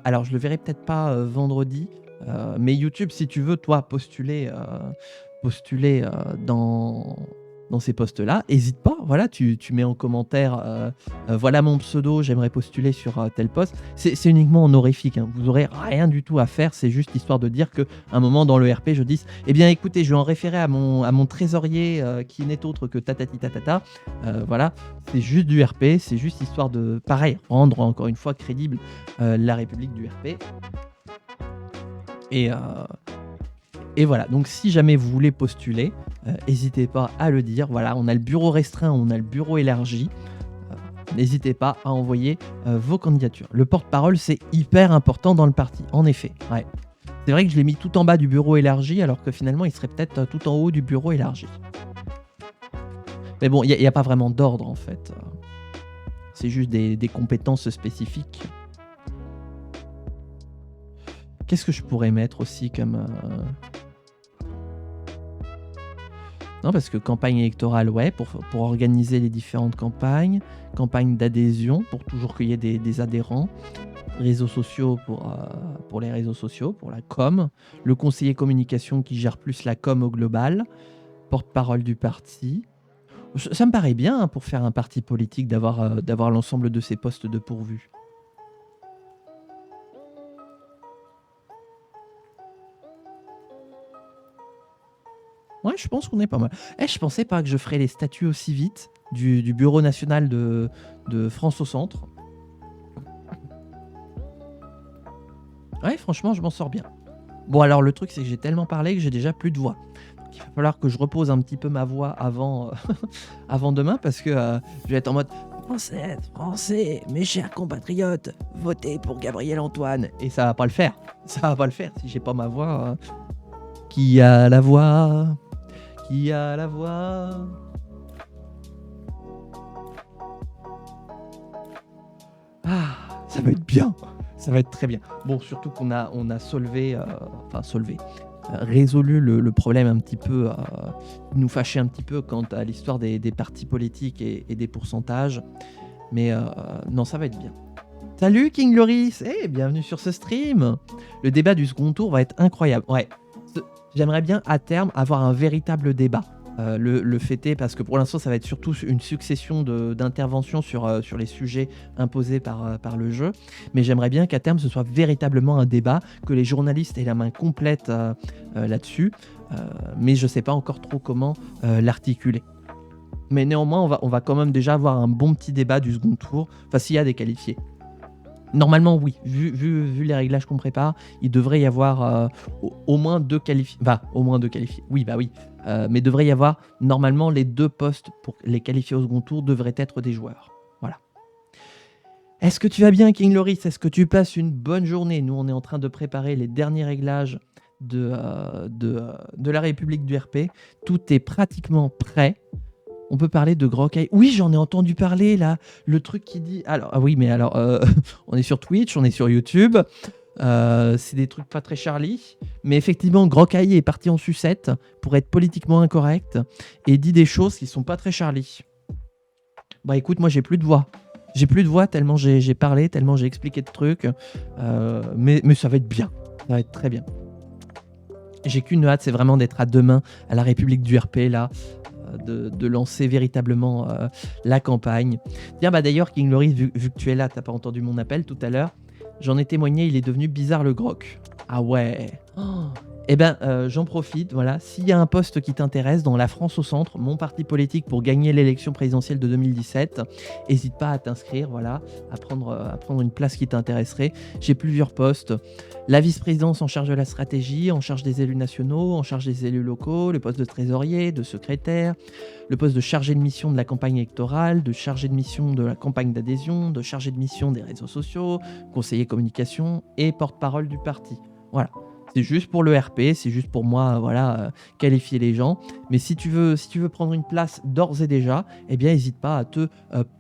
alors je le verrai peut-être pas vendredi, mais YouTube, si tu veux, toi, postuler dans ces postes-là, n'hésite pas, voilà, tu mets en commentaire, voilà mon pseudo, j'aimerais postuler sur tel poste. C'est uniquement honorifique, hein. Vous n'aurez rien du tout à faire, c'est juste histoire de dire qu'à un moment dans le RP, je dis, eh bien écoutez, je vais en référer à mon trésorier qui n'est autre que tatati tatata. Voilà, c'est juste du RP, c'est juste histoire de, pareil, rendre encore une fois crédible la République du RP. Et voilà, donc si jamais vous voulez postuler, n'hésitez pas à le dire. Voilà, on a le bureau restreint, on a le bureau élargi. N'hésitez pas à envoyer vos candidatures. Le porte-parole, c'est hyper important dans le parti, en effet. Ouais. C'est vrai que je l'ai mis tout en bas du bureau élargi, alors que finalement, il serait peut-être tout en haut du bureau élargi. Mais bon, il n'y a pas vraiment d'ordre, en fait. C'est juste des compétences spécifiques. Qu'est-ce que je pourrais mettre aussi comme... Non, parce que campagne électorale, ouais, pour organiser les différentes campagnes, campagne d'adhésion, pour toujours qu'il y ait des adhérents, réseaux sociaux pour les réseaux sociaux, pour la com, le conseiller communication qui gère plus la com au global, porte-parole du parti. Ça me paraît bien hein, pour faire un parti politique d'avoir l'ensemble de ces postes de pourvu. Ouais, je pense qu'on est pas mal. Je pensais pas que je ferais les statuts aussi vite du Bureau national de France au centre. Ouais, franchement, je m'en sors bien. Bon, alors le truc, c'est que j'ai tellement parlé que j'ai déjà plus de voix. Donc, il va falloir que je repose un petit peu ma voix avant demain parce que je vais être en mode Français, mes chers compatriotes, votez pour Gabriel Antoine. Et ça va pas le faire. Ça va pas le faire si j'ai pas ma voix. Qui a la voix? Qui a la voix? Ah, ça va être bien. Ça va être très bien. Bon, surtout qu'on a résolu le problème un petit peu, nous fâchait un petit peu quant à l'histoire des partis politiques et des pourcentages. Mais non, ça va être bien. Salut King Loris, bienvenue sur ce stream. Le débat du second tour va être incroyable. Ouais. J'aimerais bien à terme avoir un véritable débat. Le fêter parce que pour l'instant ça va être surtout une succession d'interventions sur les sujets imposés par le jeu, mais j'aimerais bien qu'à terme ce soit véritablement un débat, que les journalistes aient la main complète là-dessus, mais je sais pas encore trop comment l'articuler. Mais néanmoins on va quand même déjà avoir un bon petit débat du second tour, enfin s'il y a des qualifiés. Normalement, oui. Vu les réglages qu'on prépare, il devrait y avoir au moins 2 qualifiés. Au moins 2 qualifiés. Oui, oui. Mais devrait y avoir, normalement, les 2 postes pour les qualifier au second tour devraient être des joueurs. Voilà. Est-ce que tu vas bien, King Loris? Est-ce que tu passes une bonne journée? Nous, on est en train de préparer les derniers réglages de la République du RP. Tout est pratiquement prêt. On peut parler de Grocaille. Oui, j'en ai entendu parler là. Le truc qui dit. Alors, ah oui, mais alors, on est sur Twitch, on est sur YouTube. C'est des trucs pas très Charlie. Mais effectivement, Grocaille est parti en sucette pour être politiquement incorrect et dit des choses qui sont pas très Charlie. Bah écoute, moi j'ai plus de voix. J'ai plus de voix tellement j'ai parlé, tellement j'ai expliqué de trucs. Mais ça va être bien. Ça va être très bien. J'ai qu'une hâte, c'est vraiment d'être à demain à la République du RP là. De lancer véritablement la campagne. Tiens, bah d'ailleurs, King Loris, vu que tu es là, t'as pas entendu mon appel tout à l'heure, j'en ai témoigné, il est devenu bizarre le groc. Ah ouais. Eh ben, j'en profite, voilà. S'il y a un poste qui t'intéresse dans La France au centre, mon parti politique pour gagner l'élection présidentielle de 2017, n'hésite pas à t'inscrire, voilà, à prendre une place qui t'intéresserait. J'ai plusieurs postes. La vice-présidence en charge de la stratégie, en charge des élus nationaux, en charge des élus locaux, le poste de trésorier, de secrétaire, le poste de chargé de mission de la campagne électorale, de chargé de mission de la campagne d'adhésion, de chargé de mission des réseaux sociaux, conseiller communication et porte-parole du parti. Voilà. C'est juste pour le RP, c'est juste pour moi, voilà, qualifier les gens. Mais si tu veux prendre une place d'ores et déjà, eh bien, n'hésite pas à te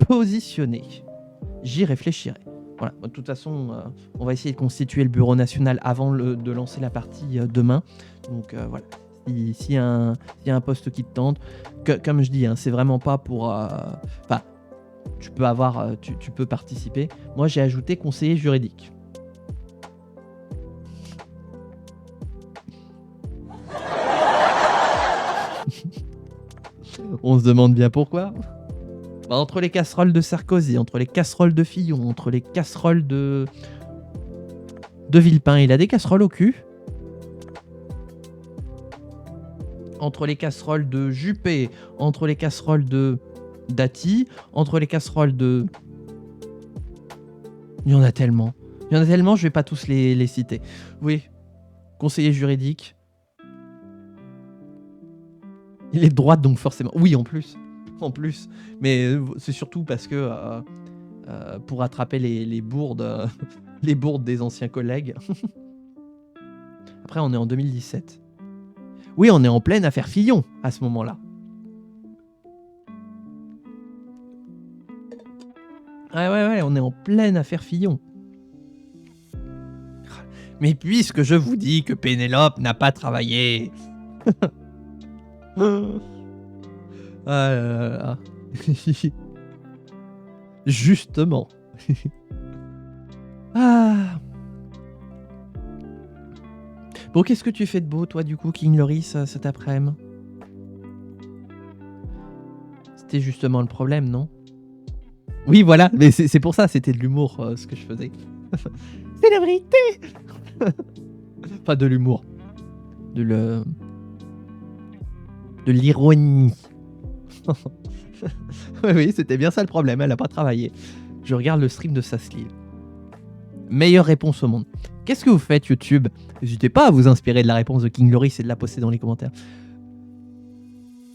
positionner. J'y réfléchirai. Voilà. De toute façon, on va essayer de constituer le bureau national avant de lancer la partie demain. Donc voilà. S'il y a un poste qui te tente, comme je dis, hein, c'est vraiment pas pour. Tu peux participer. Moi, j'ai ajouté conseiller juridique. On se demande bien pourquoi. Bah, entre les casseroles de Sarkozy, entre les casseroles de Fillon, entre les casseroles de Villepin, il a des casseroles au cul. Entre les casseroles de Juppé, entre les casseroles de Dati, entre les casseroles de... Il y en a tellement. Je vais pas tous les citer. Oui, conseiller juridique. Il est de droite, donc forcément. Oui, en plus. Mais c'est surtout parce que pour attraper les bourdes, les bourdes des anciens collègues. Après, on est en 2017. Oui, on est en pleine affaire Fillon à ce moment-là. Ouais, on est en pleine affaire Fillon. Mais puisque je vous dis que Pénélope n'a pas travaillé... Ah là là. Justement. Ah. Bon, qu'est-ce que tu fais de beau, toi, du coup, King Loris, cet après-midi? C'était justement le problème, non? Oui, voilà, mais c'est pour ça, c'était de l'humour, ce que je faisais. C'est la vérité. Enfin, de l'humour. De l'ironie. Oui, c'était bien ça le problème, elle a pas travaillé. Je regarde le stream de Sasli. Meilleure réponse au monde. Qu'est-ce que vous faites, YouTube? N'hésitez pas à vous inspirer de la réponse de King Loris et de la poster dans les commentaires.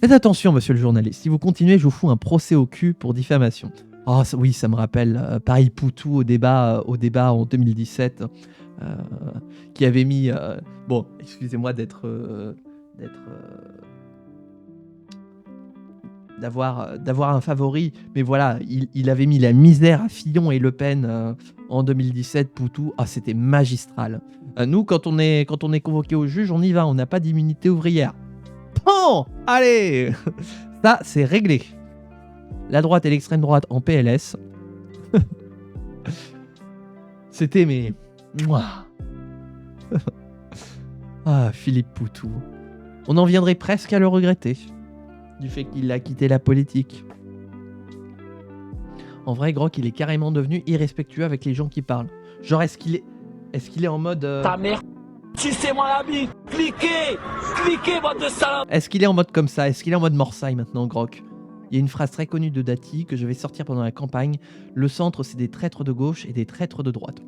Faites attention, monsieur le journaliste. Si vous continuez, je vous fous un procès au cul pour diffamation. Oh oui, ça me rappelle Paris Poutou au débat en 2017, qui avait mis... bon, excusez-moi d'avoir un favori, mais voilà, il avait mis la misère à Fillon et Le Pen en 2017, Poutou. Ah, c'était magistral. Nous, quand on est convoqué au juge, on y va, on n'a pas d'immunité ouvrière. Bon, allez. Ça, c'est réglé. La droite et l'extrême droite en PLS. C'était mais... Ah, Philippe Poutou. On en viendrait presque à le regretter. Du fait qu'il a quitté la politique. En vrai, Groc, il est carrément devenu irrespectueux avec les gens qui parlent. Genre, est-ce qu'il est en mode... Ta mère, tu sais mon ami, cliquez, bande de salopes. Est-ce qu'il est en mode comme ça? Est-ce qu'il est en mode Morsaille maintenant, Groc? Il y a une phrase très connue de Dati que je vais sortir pendant la campagne. Le centre, c'est des traîtres de gauche et des traîtres de droite.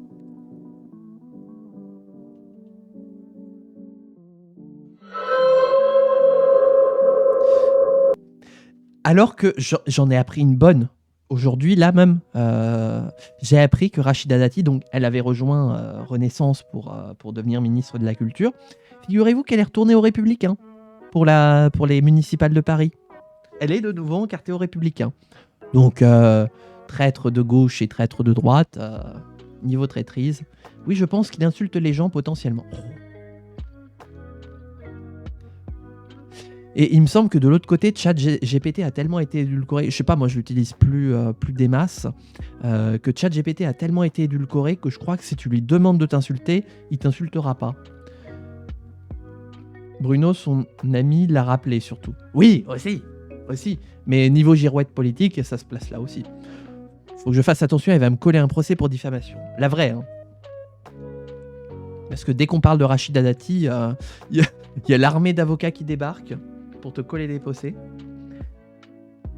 Alors que j'en ai appris une bonne. Aujourd'hui, là même, j'ai appris que Rachida Dati, donc elle avait rejoint Renaissance pour devenir ministre de la Culture. Figurez-vous qu'elle est retournée aux Républicains pour les municipales de Paris. elle est de nouveau encartée aux Républicains. Donc, traître de gauche et traître de droite, niveau traîtrise. Oui, je pense qu'il insulte les gens potentiellement. Et il me semble que de l'autre côté, ChatGPT a tellement été édulcoré, je sais pas, moi je l'utilise plus des masses, que ChatGPT a tellement été édulcoré que je crois que si tu lui demandes de t'insulter, il t'insultera pas. Bruno, son ami, l'a rappelé surtout. Oui, aussi. Mais niveau girouette politique, ça se place là aussi. Faut que je fasse attention, elle va me coller un procès pour diffamation. La vraie, hein. Parce que dès qu'on parle de Rachida Dati, il y a l'armée d'avocats qui débarque pour te coller des procès.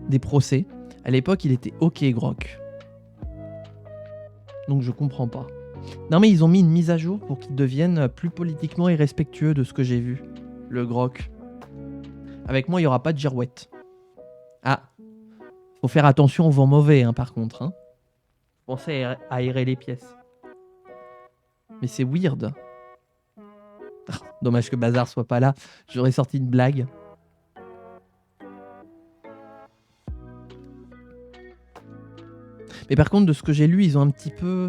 Des procès. À l'époque, il était OK, Grok. Donc je comprends pas. Non mais ils ont mis une mise à jour pour qu'il devienne plus politiquement irrespectueux de ce que j'ai vu. Le Grok. Avec moi, il n'y aura pas de girouette. Ah. Faut faire attention au vent mauvais, hein, par contre. Hein. Pensez à aérer les pièces. Mais c'est weird. Dommage que Bazar soit pas là. J'aurais sorti une blague. Mais par contre, de ce que j'ai lu, ils ont un petit peu...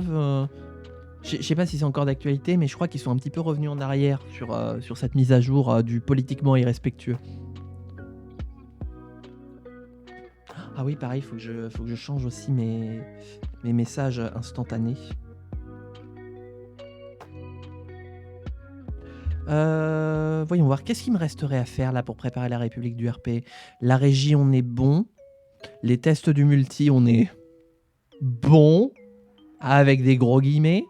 je sais pas si c'est encore d'actualité, mais je crois qu'ils sont un petit peu revenus en arrière sur cette mise à jour du politiquement irrespectueux. Ah oui, pareil, faut que je change aussi mes messages instantanés. Voyons voir, qu'est-ce qu'il me resterait à faire là pour préparer la République du RP? La régie, on est bon. Les tests du multi, on est bon. Avec des gros guillemets.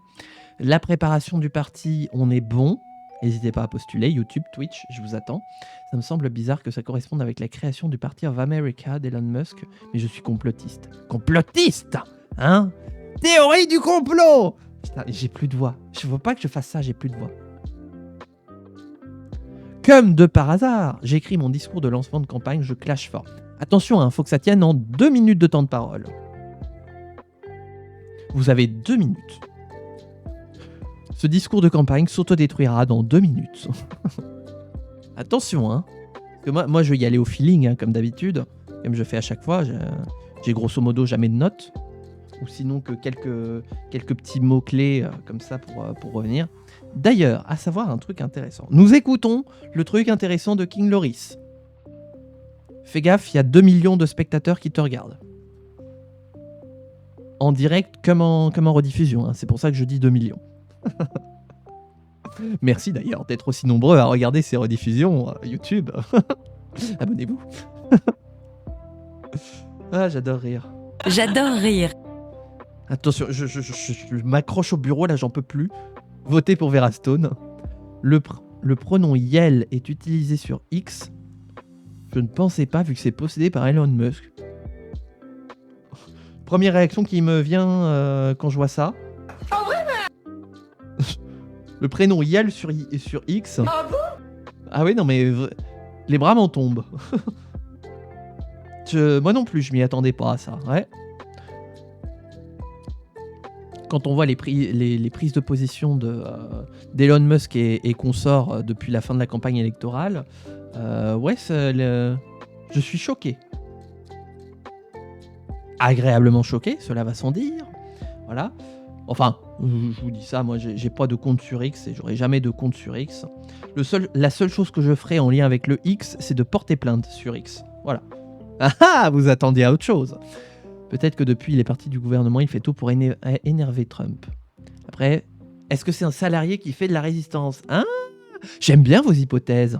La préparation du parti, on est bon. N'hésitez pas à postuler, YouTube, Twitch, je vous attends. Ça me semble bizarre que ça corresponde avec la création du Party of America d'Elon Musk, mais je suis complotiste. Complotiste, hein? Théorie du complot! Putain, j'ai plus de voix. Je veux pas que je fasse ça, j'ai plus de voix. Comme de par hasard, j'écris mon discours de lancement de campagne, je clash fort. Attention, hein, faut que ça tienne en 2 minutes de temps de parole. Vous avez 2 minutes. Ce discours de campagne s'autodétruira dans 2 minutes. Attention, hein. Parce que moi, je vais y aller au feeling, hein, comme d'habitude. Comme je fais à chaque fois. J'ai grosso modo jamais de notes. Ou sinon que quelques petits mots-clés comme ça pour revenir. D'ailleurs, à savoir un truc intéressant. Nous écoutons le truc intéressant de King Loris. Fais gaffe, il y a 2 millions de spectateurs qui te regardent. En direct comme en rediffusion. Hein. C'est pour ça que je dis 2 millions. Merci d'ailleurs d'être aussi nombreux à regarder ces rediffusions YouTube. Abonnez-vous. Ah, j'adore rire. J'adore rire. Attention, je m'accroche au bureau, là j'en peux plus. Votez pour Verastone. Le pronom Yel est utilisé sur X. Je ne pensais pas vu que c'est possédé par Elon Musk. Première réaction qui me vient quand je vois ça. Le prénom Yel sur X. Ah bon? Ah oui, non mais les bras m'en tombent. Moi non plus, je m'y attendais pas à ça. Ouais. Quand on voit les prises de position d'Elon Musk et consorts depuis la fin de la campagne électorale, ouais, je suis choqué. Agréablement choqué, cela va sans dire. Voilà. Enfin, je vous dis ça, moi j'ai pas de compte sur X et j'aurai jamais de compte sur X. La seule chose que je ferai en lien avec le X, c'est de porter plainte sur X. Voilà. Ah, vous attendiez à autre chose. Peut-être que depuis il est parti du gouvernement, il fait tout pour énerver Trump. Après, est-ce que c'est un salarié qui fait de la résistance? Hein? J'aime bien vos hypothèses.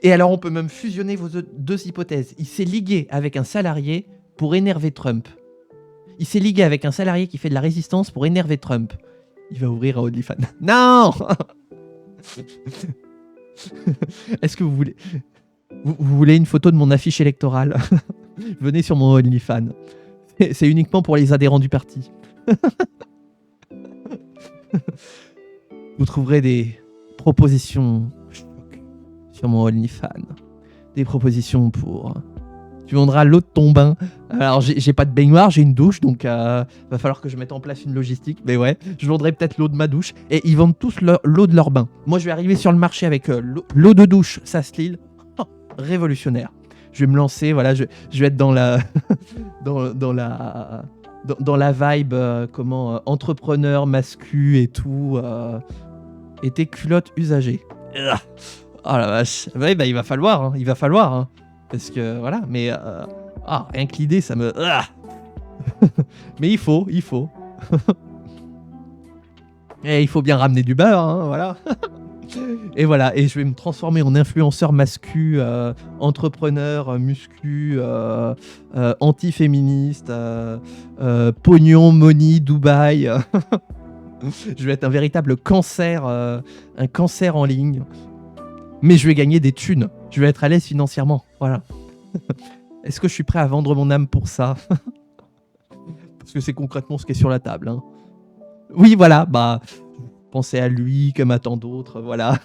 Et alors on peut même fusionner vos deux hypothèses. Il s'est ligué avec un salarié pour énerver Trump. Il s'est ligué avec un salarié qui fait de la résistance pour énerver Trump. Il va ouvrir un OnlyFans. Non. Est-ce que vous voulez une photo de mon affiche électorale? Venez sur mon OnlyFans. C'est uniquement pour les adhérents du parti. Vous trouverez des propositions sur mon OnlyFans. Des propositions pour... Tu vendras l'eau de ton bain. Alors, j'ai pas de baignoire, j'ai une douche, donc va falloir que je mette en place une logistique. Mais ouais, je vendrai peut-être l'eau de ma douche. Et ils vendent tous l'eau de leur bain. Moi, je vais arriver sur le marché avec l'eau de douche, ça se lit. Oh, révolutionnaire. vais me lancer, voilà, je vais être dans la dans la vibe entrepreneur, mascu et tout, et tes culottes usagées. Oh la vache. Ouais, bah, il va falloir, hein, parce que voilà, mais rien que l'idée, ça me. Mais il faut. Et il faut bien ramener du beurre, hein, voilà. Et voilà, et je vais me transformer en influenceur mascu, entrepreneur, muscu, anti-féministe, pognon, money, Dubaï. Je vais être un véritable cancer, un cancer en ligne. Mais je vais gagner des thunes. Je vais être à l'aise financièrement, voilà. Est-ce que je suis prêt à vendre mon âme pour ça? Parce que c'est concrètement ce qui est sur la table, hein. Oui, voilà, bah, pensez à lui comme à tant d'autres, voilà.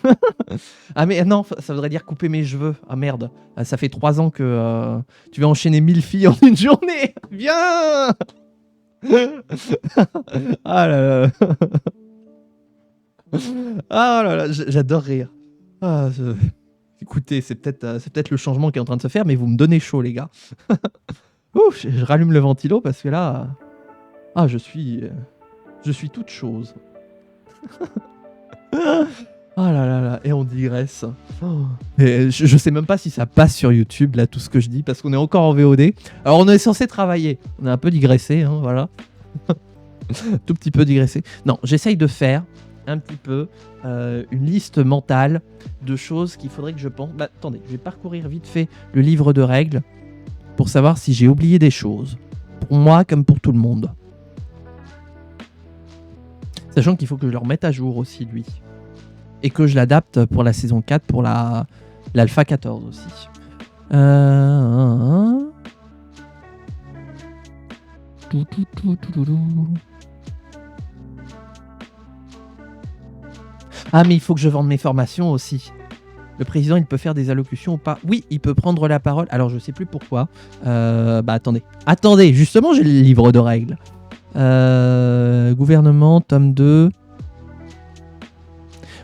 Ah mais non, ça voudrait dire couper mes cheveux. Ah merde, ça fait 3 ans que tu vas enchaîner 1000 filles en une journée. Viens. Ah là là. Ah là là, j'adore rire. Écoutez, c'est peut-être le changement qui est en train de se faire, mais vous me donnez chaud, les gars. Ouf, je rallume le ventilo parce que là, je suis toute chose. Ah là là là, et on digresse. Et je sais même pas si ça passe sur YouTube, là, tout ce que je dis, parce qu'on est encore en VOD. Alors, on est censé travailler. On a un peu digressé, hein, voilà. Tout petit peu digressé. Non, j'essaye de faire un petit peu une liste mentale de choses qu'il faudrait que je pense. Bah, attendez, je vais parcourir vite fait le livre de règles pour savoir si j'ai oublié des choses. Pour moi, comme pour tout le monde. Sachant qu'il faut que je le remette à jour aussi, lui. Et que je l'adapte pour la saison 4, pour l'Alpha 14 aussi. Ah, mais il faut que je vende mes formations aussi. Le président, il peut faire des allocutions ou pas? Oui, il peut prendre la parole. Alors, je sais plus pourquoi. Bah, attendez. Attendez, justement, j'ai le livre de règles. Gouvernement, tome 2.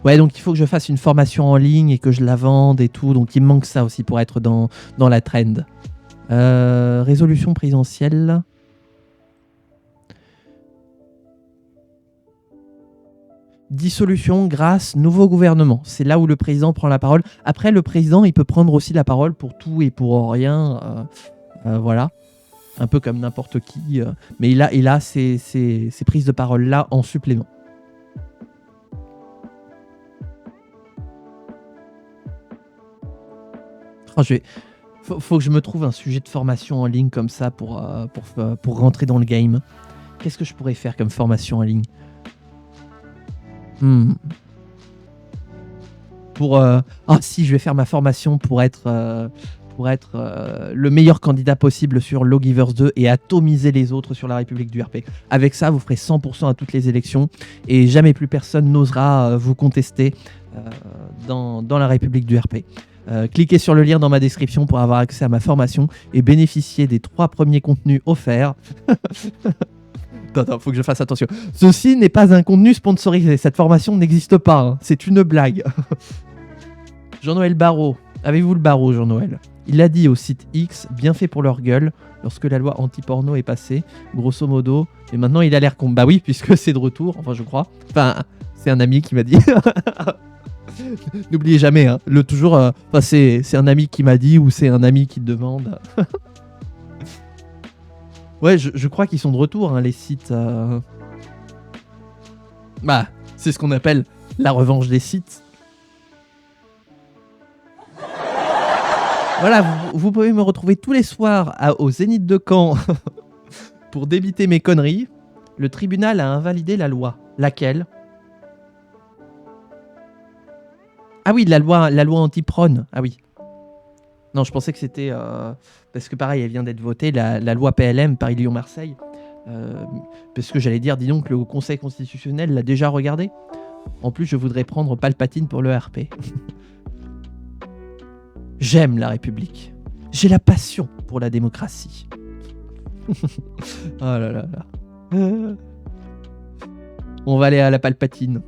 Ouais, donc il faut que je fasse une formation en ligne et que je la vende et tout. Donc, il me manque ça aussi pour être dans la trend. Résolution présidentielle. Dissolution grâce nouveau gouvernement. C'est là où le président prend la parole. Après, le président, il peut prendre aussi la parole pour tout et pour rien. Voilà. Un peu comme n'importe qui. Mais il a ces prises de parole-là en supplément. Oh, faut que je me trouve un sujet de formation en ligne comme ça pour rentrer dans le game. Qu'est-ce que je pourrais faire comme formation en ligne? Si, je vais faire ma formation pour être le meilleur candidat possible sur Lawgivers 2 et atomiser les autres sur la République du RP. Avec ça, vous ferez 100% à toutes les élections et jamais plus personne n'osera vous contester dans la République du RP. Cliquez sur le lien dans ma description pour avoir accès à ma formation et bénéficier des 3 premiers contenus offerts. Attends, faut que je fasse attention. Ceci n'est pas un contenu sponsorisé. Cette formation n'existe pas, hein. C'est une blague. Jean-Noël Barrot. Avez-vous le barreau, Jean-Noël? Il a dit au site X, bien fait pour leur gueule, lorsque la loi anti-porno est passée, grosso modo. Et maintenant, il a l'air con. Bah oui, puisque c'est de retour, enfin, je crois. Enfin, c'est un ami qui m'a dit. N'oubliez jamais, hein, c'est un ami qui m'a dit ou c'est un ami qui te demande. Ouais, je crois qu'ils sont de retour, hein, les sites. Bah, c'est ce qu'on appelle la revanche des sites. Voilà, vous pouvez me retrouver tous les soirs au Zénith de Caen pour débiter mes conneries. Le tribunal a invalidé la loi. Laquelle? Ah oui, la loi anti-prône. Ah oui. Non, je pensais que c'était... parce que pareil, elle vient d'être votée, la loi PLM, Paris-Lyon-Marseille. Parce que j'allais dire, dis donc, le Conseil constitutionnel l'a déjà regardé. En plus, je voudrais prendre Palpatine pour le RP. J'aime la République. J'ai la passion pour la démocratie. Oh là là là. On va aller à la Palpatine.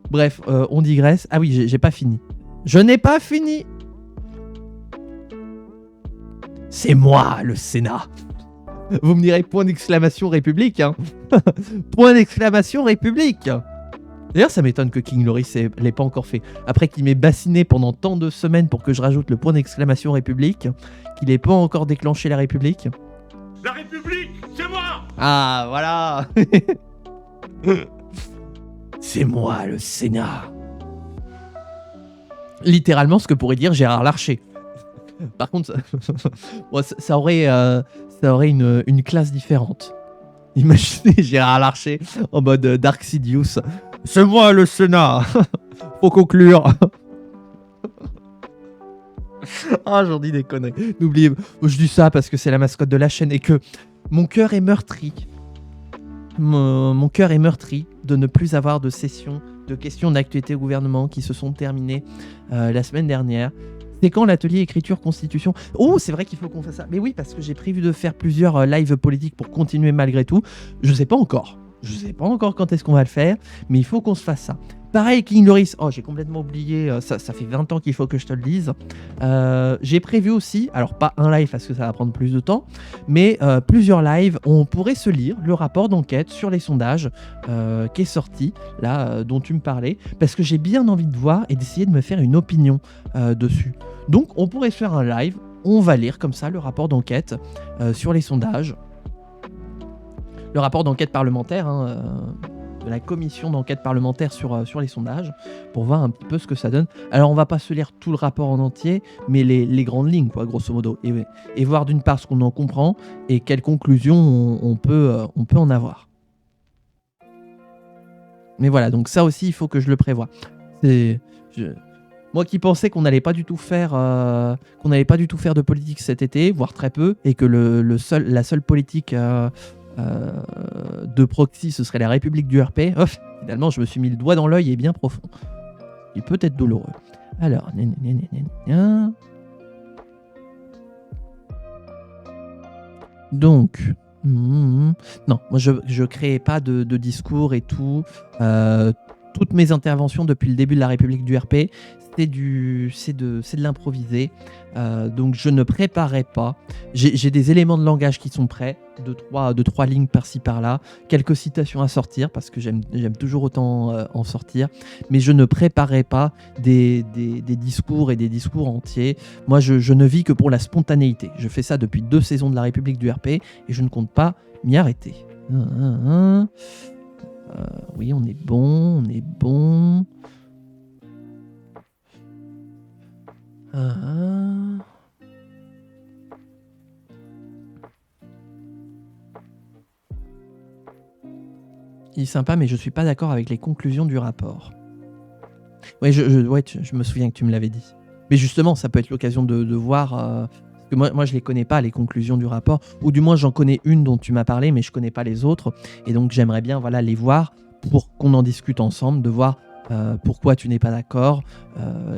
Bref, on digresse. Ah oui, j'ai pas fini. Je n'ai pas fini. C'est moi, le Sénat. Vous me direz point d'exclamation République, hein. Point d'exclamation République. D'ailleurs, ça m'étonne que King Loris l'ait pas encore fait. Après qu'il m'ait bassiné pendant tant de semaines pour que je rajoute le point d'exclamation République, qu'il n'ait pas encore déclenché la République. La République, c'est moi! Ah, voilà. C'est moi, le Sénat. Littéralement, ce que pourrait dire Gérard Larcher. Par contre, ça aurait une classe différente. Imaginez Gérard Larcher en mode Dark Sidious. C'est moi le Sénat. Faut conclure. Ah, j'en dis des conneries. N'oubliez, je dis ça parce que c'est la mascotte de la chaîne et que mon cœur est meurtri. Mon cœur est meurtri de ne plus avoir de session de questions d'actualité au gouvernement qui se sont terminées la semaine dernière. C'est quand l'atelier écriture constitution? Oh, c'est vrai qu'il faut qu'on fasse ça. Mais oui, parce que j'ai prévu de faire plusieurs lives politiques pour continuer malgré tout. Je sais pas encore. Je sais pas encore quand est-ce qu'on va le faire, mais il faut qu'on se fasse ça. Pareil, King Loris. Oh, j'ai complètement oublié. Ça fait 20 ans qu'il faut que je te le dise. J'ai prévu aussi, alors pas un live parce que ça va prendre plus de temps, mais plusieurs lives. On pourrait se lire le rapport d'enquête sur les sondages qui est sorti, là, dont tu me parlais, parce que j'ai bien envie de voir et d'essayer de me faire une opinion dessus. Donc, on pourrait se faire un live. On va lire comme ça le rapport d'enquête sur les sondages. Le rapport d'enquête parlementaire, de la commission d'enquête parlementaire sur les sondages, pour voir un petit peu ce que ça donne. Alors, on va pas se lire tout le rapport en entier, mais les grandes lignes, quoi, grosso modo. Et voir d'une part ce qu'on en comprend et quelles conclusions on peut en avoir. Mais voilà, donc ça aussi, il faut que je le prévoie. Moi qui pensais qu'on n'allait pas du tout faire de politique cet été, voire très peu, et que la seule politique de proxy, ce serait la République du RP. Finalement, je me suis mis le doigt dans l'œil et bien profond. Il peut être douloureux. Alors, donc, non, moi je créais pas de discours et tout. Toutes mes interventions depuis le début de la République du RP, c'est de l'improvisé. Donc je ne préparais pas. J'ai des éléments de langage qui sont prêts, de trois lignes par-ci par-là, quelques citations à sortir parce que j'aime toujours autant en sortir, mais je ne préparais pas des discours et des discours entiers. Moi je ne vis que pour la spontanéité. Je fais ça depuis 2 saisons de la République du RP et je ne compte pas m'y arrêter. Oui, on est bon. Il est sympa, mais je suis pas d'accord avec les conclusions du rapport. Ouais, je me souviens que tu me l'avais dit. Mais justement, ça peut être l'occasion de voir... parce que moi, je les connais pas, les conclusions du rapport. Ou du moins, j'en connais une dont tu m'as parlé, mais je connais pas les autres. Et donc, j'aimerais bien les voir pour qu'on en discute ensemble, de voir pourquoi tu n'es pas d'accord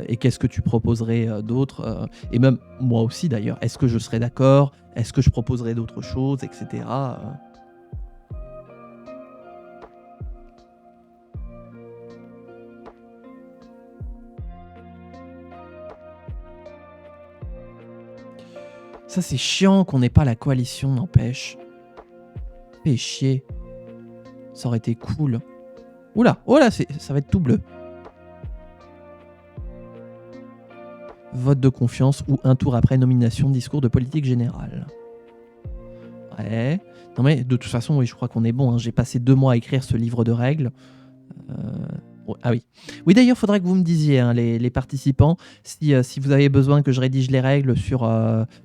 et qu'est-ce que tu proposerais d'autre. Et même moi aussi, d'ailleurs. Est-ce que je serais d'accord? Est-ce que je proposerais d'autres choses, etc. Ça, c'est chiant qu'on n'ait pas la coalition, n'empêche. Fait chier. Ça aurait été cool. Oula, oh là, ça va être tout bleu. Vote de confiance ou un tour après nomination, discours de politique générale. Ouais. Non mais de toute façon, oui, je crois qu'on est bon. J'ai passé 2 mois à écrire ce livre de règles. Ah oui. Oui, d'ailleurs, il faudrait que vous me disiez, les participants, si vous avez besoin que je rédige les règles sur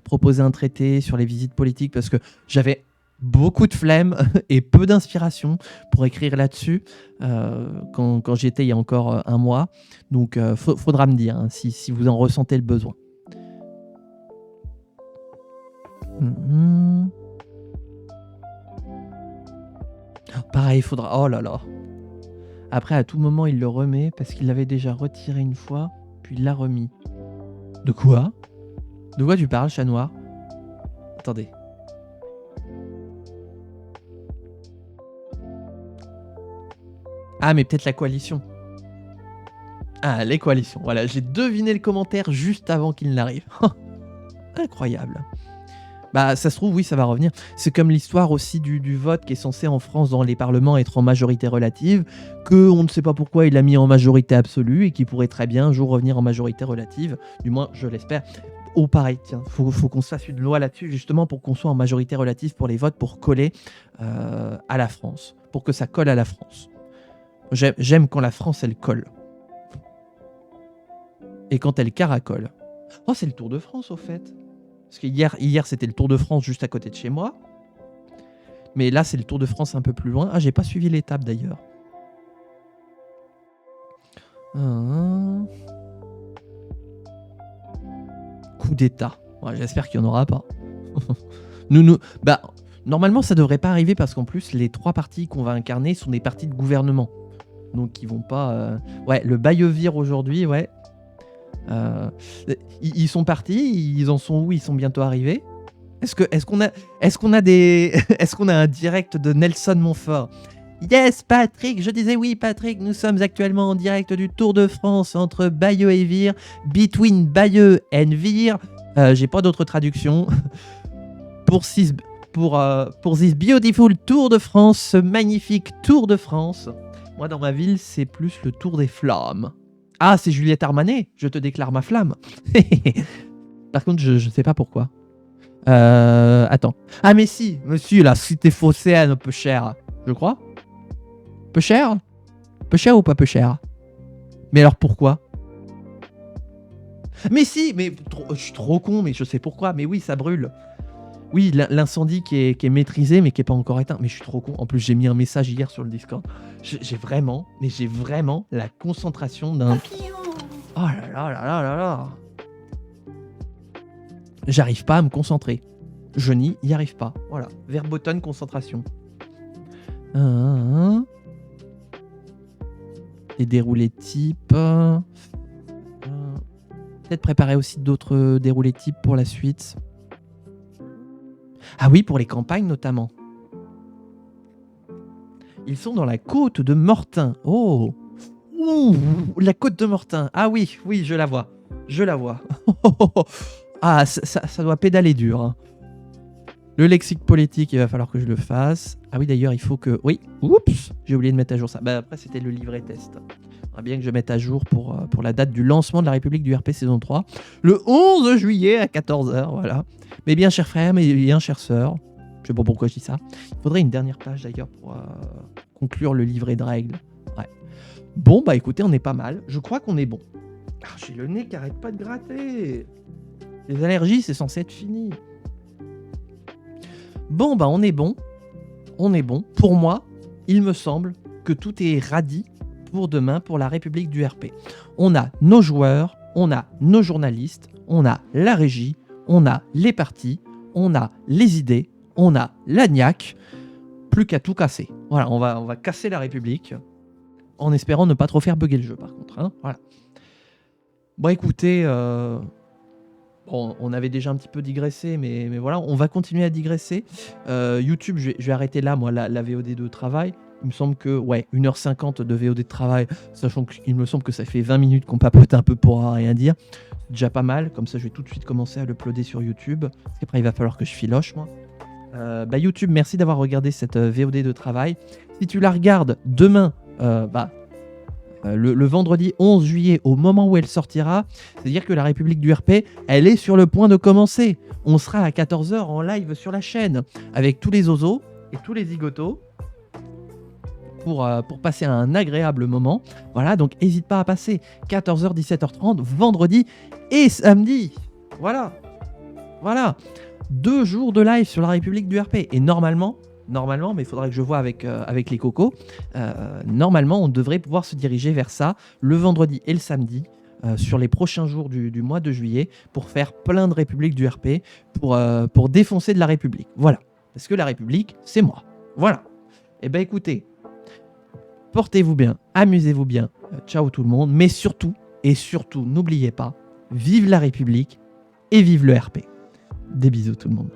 proposer un traité, sur les visites politiques, parce que j'avais beaucoup de flemme et peu d'inspiration pour écrire là-dessus quand j'y étais il y a encore 1 mois. Donc, faudra me dire si vous en ressentez le besoin. Pareil, il faudra... Oh là là. Après, à tout moment, il le remet parce qu'il l'avait déjà retiré une fois, puis il l'a remis. De quoi? De quoi tu parles, chat noir? Attendez. Ah, mais peut-être la coalition. Ah, les coalitions. Voilà, j'ai deviné le commentaire juste avant qu'il n'arrive. Incroyable. Bah, ça se trouve, oui, ça va revenir. C'est comme l'histoire aussi du vote qui est censé en France dans les parlements être en majorité relative, qu'on ne sait pas pourquoi il l'a mis en majorité absolue et qui pourrait très bien un jour revenir en majorité relative. Du moins, je l'espère. Oh, pareil, tiens, faut qu'on se fasse une loi là-dessus, justement, pour qu'on soit en majorité relative pour les votes, pour coller à la France. Pour que ça colle à la France. J'aime quand la France, elle colle. Et quand elle caracole. Oh, c'est le Tour de France, au fait. Parce que hier c'était le Tour de France juste à côté de chez moi. Mais là, c'est le Tour de France un peu plus loin. Ah, j'ai pas suivi l'étape d'ailleurs. Coup d'état. Ouais, j'espère qu'il n'y en aura pas. Bah, normalement, ça devrait pas arriver parce qu'en plus, les 3 partis qu'on va incarner sont des partis de gouvernement. Donc, ils vont pas... Ouais, le Bayeux-Vire aujourd'hui, ouais. Ils sont partis, ils en sont où? Ils sont bientôt arrivés. Est-ce qu'on a un direct de Nelson Montfort? Yes, Patrick, je disais oui, Patrick, nous sommes actuellement en direct du Tour de France entre Bayeux et Vire, between Bayeux and Vire. J'ai pas d'autre traduction. pour this beautiful Tour de France, ce magnifique Tour de France. Moi, dans ma ville, c'est plus le Tour des Flammes. Ah, c'est Juliette Armanet, je te déclare ma flamme. Par contre, je sais pas pourquoi. Attends. Ah, mais si, monsieur, la cité phocéenne, peu cher, je crois. Peu cher? Peu cher ou pas peu cher? Mais alors pourquoi? Mais si, mais je suis trop con, mais je sais pourquoi. Mais oui, ça brûle. Oui, l'incendie qui est maîtrisé, mais qui n'est pas encore éteint. Mais je suis trop con. En plus, j'ai mis un message hier sur le Discord. J'ai vraiment la concentration d'un... Oh là là là là là là. J'arrive pas à me concentrer. Je n'y arrive pas. Voilà. Verboten concentration. Les déroulés types. Peut-être préparer aussi d'autres déroulés types pour la suite. Ah oui, pour les campagnes notamment. Ils sont dans la côte de Mortain. Oh, ouh, la côte de Mortain. Ah oui, je la vois. Ah, ça doit pédaler dur. Hein. Le lexique politique, il va falloir que je le fasse. Ah oui, d'ailleurs, il faut que... Oui, oups, j'ai oublié de mettre à jour ça. Bah, après, c'était le livret test. Il faudra bien que je mette à jour pour la date du lancement de la République du RP saison 3. Le 11 juillet à 14h, voilà. Mais bien, chers frères, mais bien, chères sœurs, je sais pas pourquoi je dis ça. Il faudrait une dernière page, d'ailleurs, pour conclure le livret de règles. Ouais. Bon, bah écoutez, on est pas mal. Je crois qu'on est bon. Ah, j'ai le nez qui arrête pas de gratter. Les allergies, c'est censé être fini. Bon, bah on est bon. Pour moi, il me semble que tout est radis pour demain pour la République du RP. On a nos joueurs, on a nos journalistes, on a la régie, on a les partis, on a les idées, on a la niaque. Plus qu'à tout casser. Voilà, on va casser la République en espérant ne pas trop faire bugger le jeu par contre. Hein, voilà. Bon, écoutez... Bon, on avait déjà un petit peu digressé, mais voilà, on va continuer à digresser. YouTube, je vais arrêter là, moi, la VOD de travail. Il me semble que, 1h50 de VOD de travail, sachant qu'il me semble que ça fait 20 minutes qu'on papote un peu pour rien dire. C'est déjà pas mal, comme ça je vais tout de suite commencer à l'uploader sur YouTube. Après, il va falloir que je filoche, moi. YouTube, merci d'avoir regardé cette VOD de travail. Si tu la regardes demain, le vendredi 11 juillet, au moment où elle sortira, c'est-à-dire que la République du RP, elle est sur le point de commencer. On sera à 14h en live sur la chaîne, avec tous les osos et tous les zigotos, pour passer un agréable moment. Voilà, donc n'hésite pas à passer 14h, 17h30, vendredi et samedi. Voilà. 2 jours de live sur la République du RP. Et normalement, mais il faudra que je vois avec les cocos, normalement, on devrait pouvoir se diriger vers ça le vendredi et le samedi, sur les prochains jours du mois de juillet, pour faire plein de République du RP, pour défoncer de la République. Voilà. Parce que la République, c'est moi. Voilà. Eh ben écoutez, portez-vous bien, amusez-vous bien, ciao tout le monde, mais surtout, n'oubliez pas, vive la République et vive le RP. Des bisous tout le monde.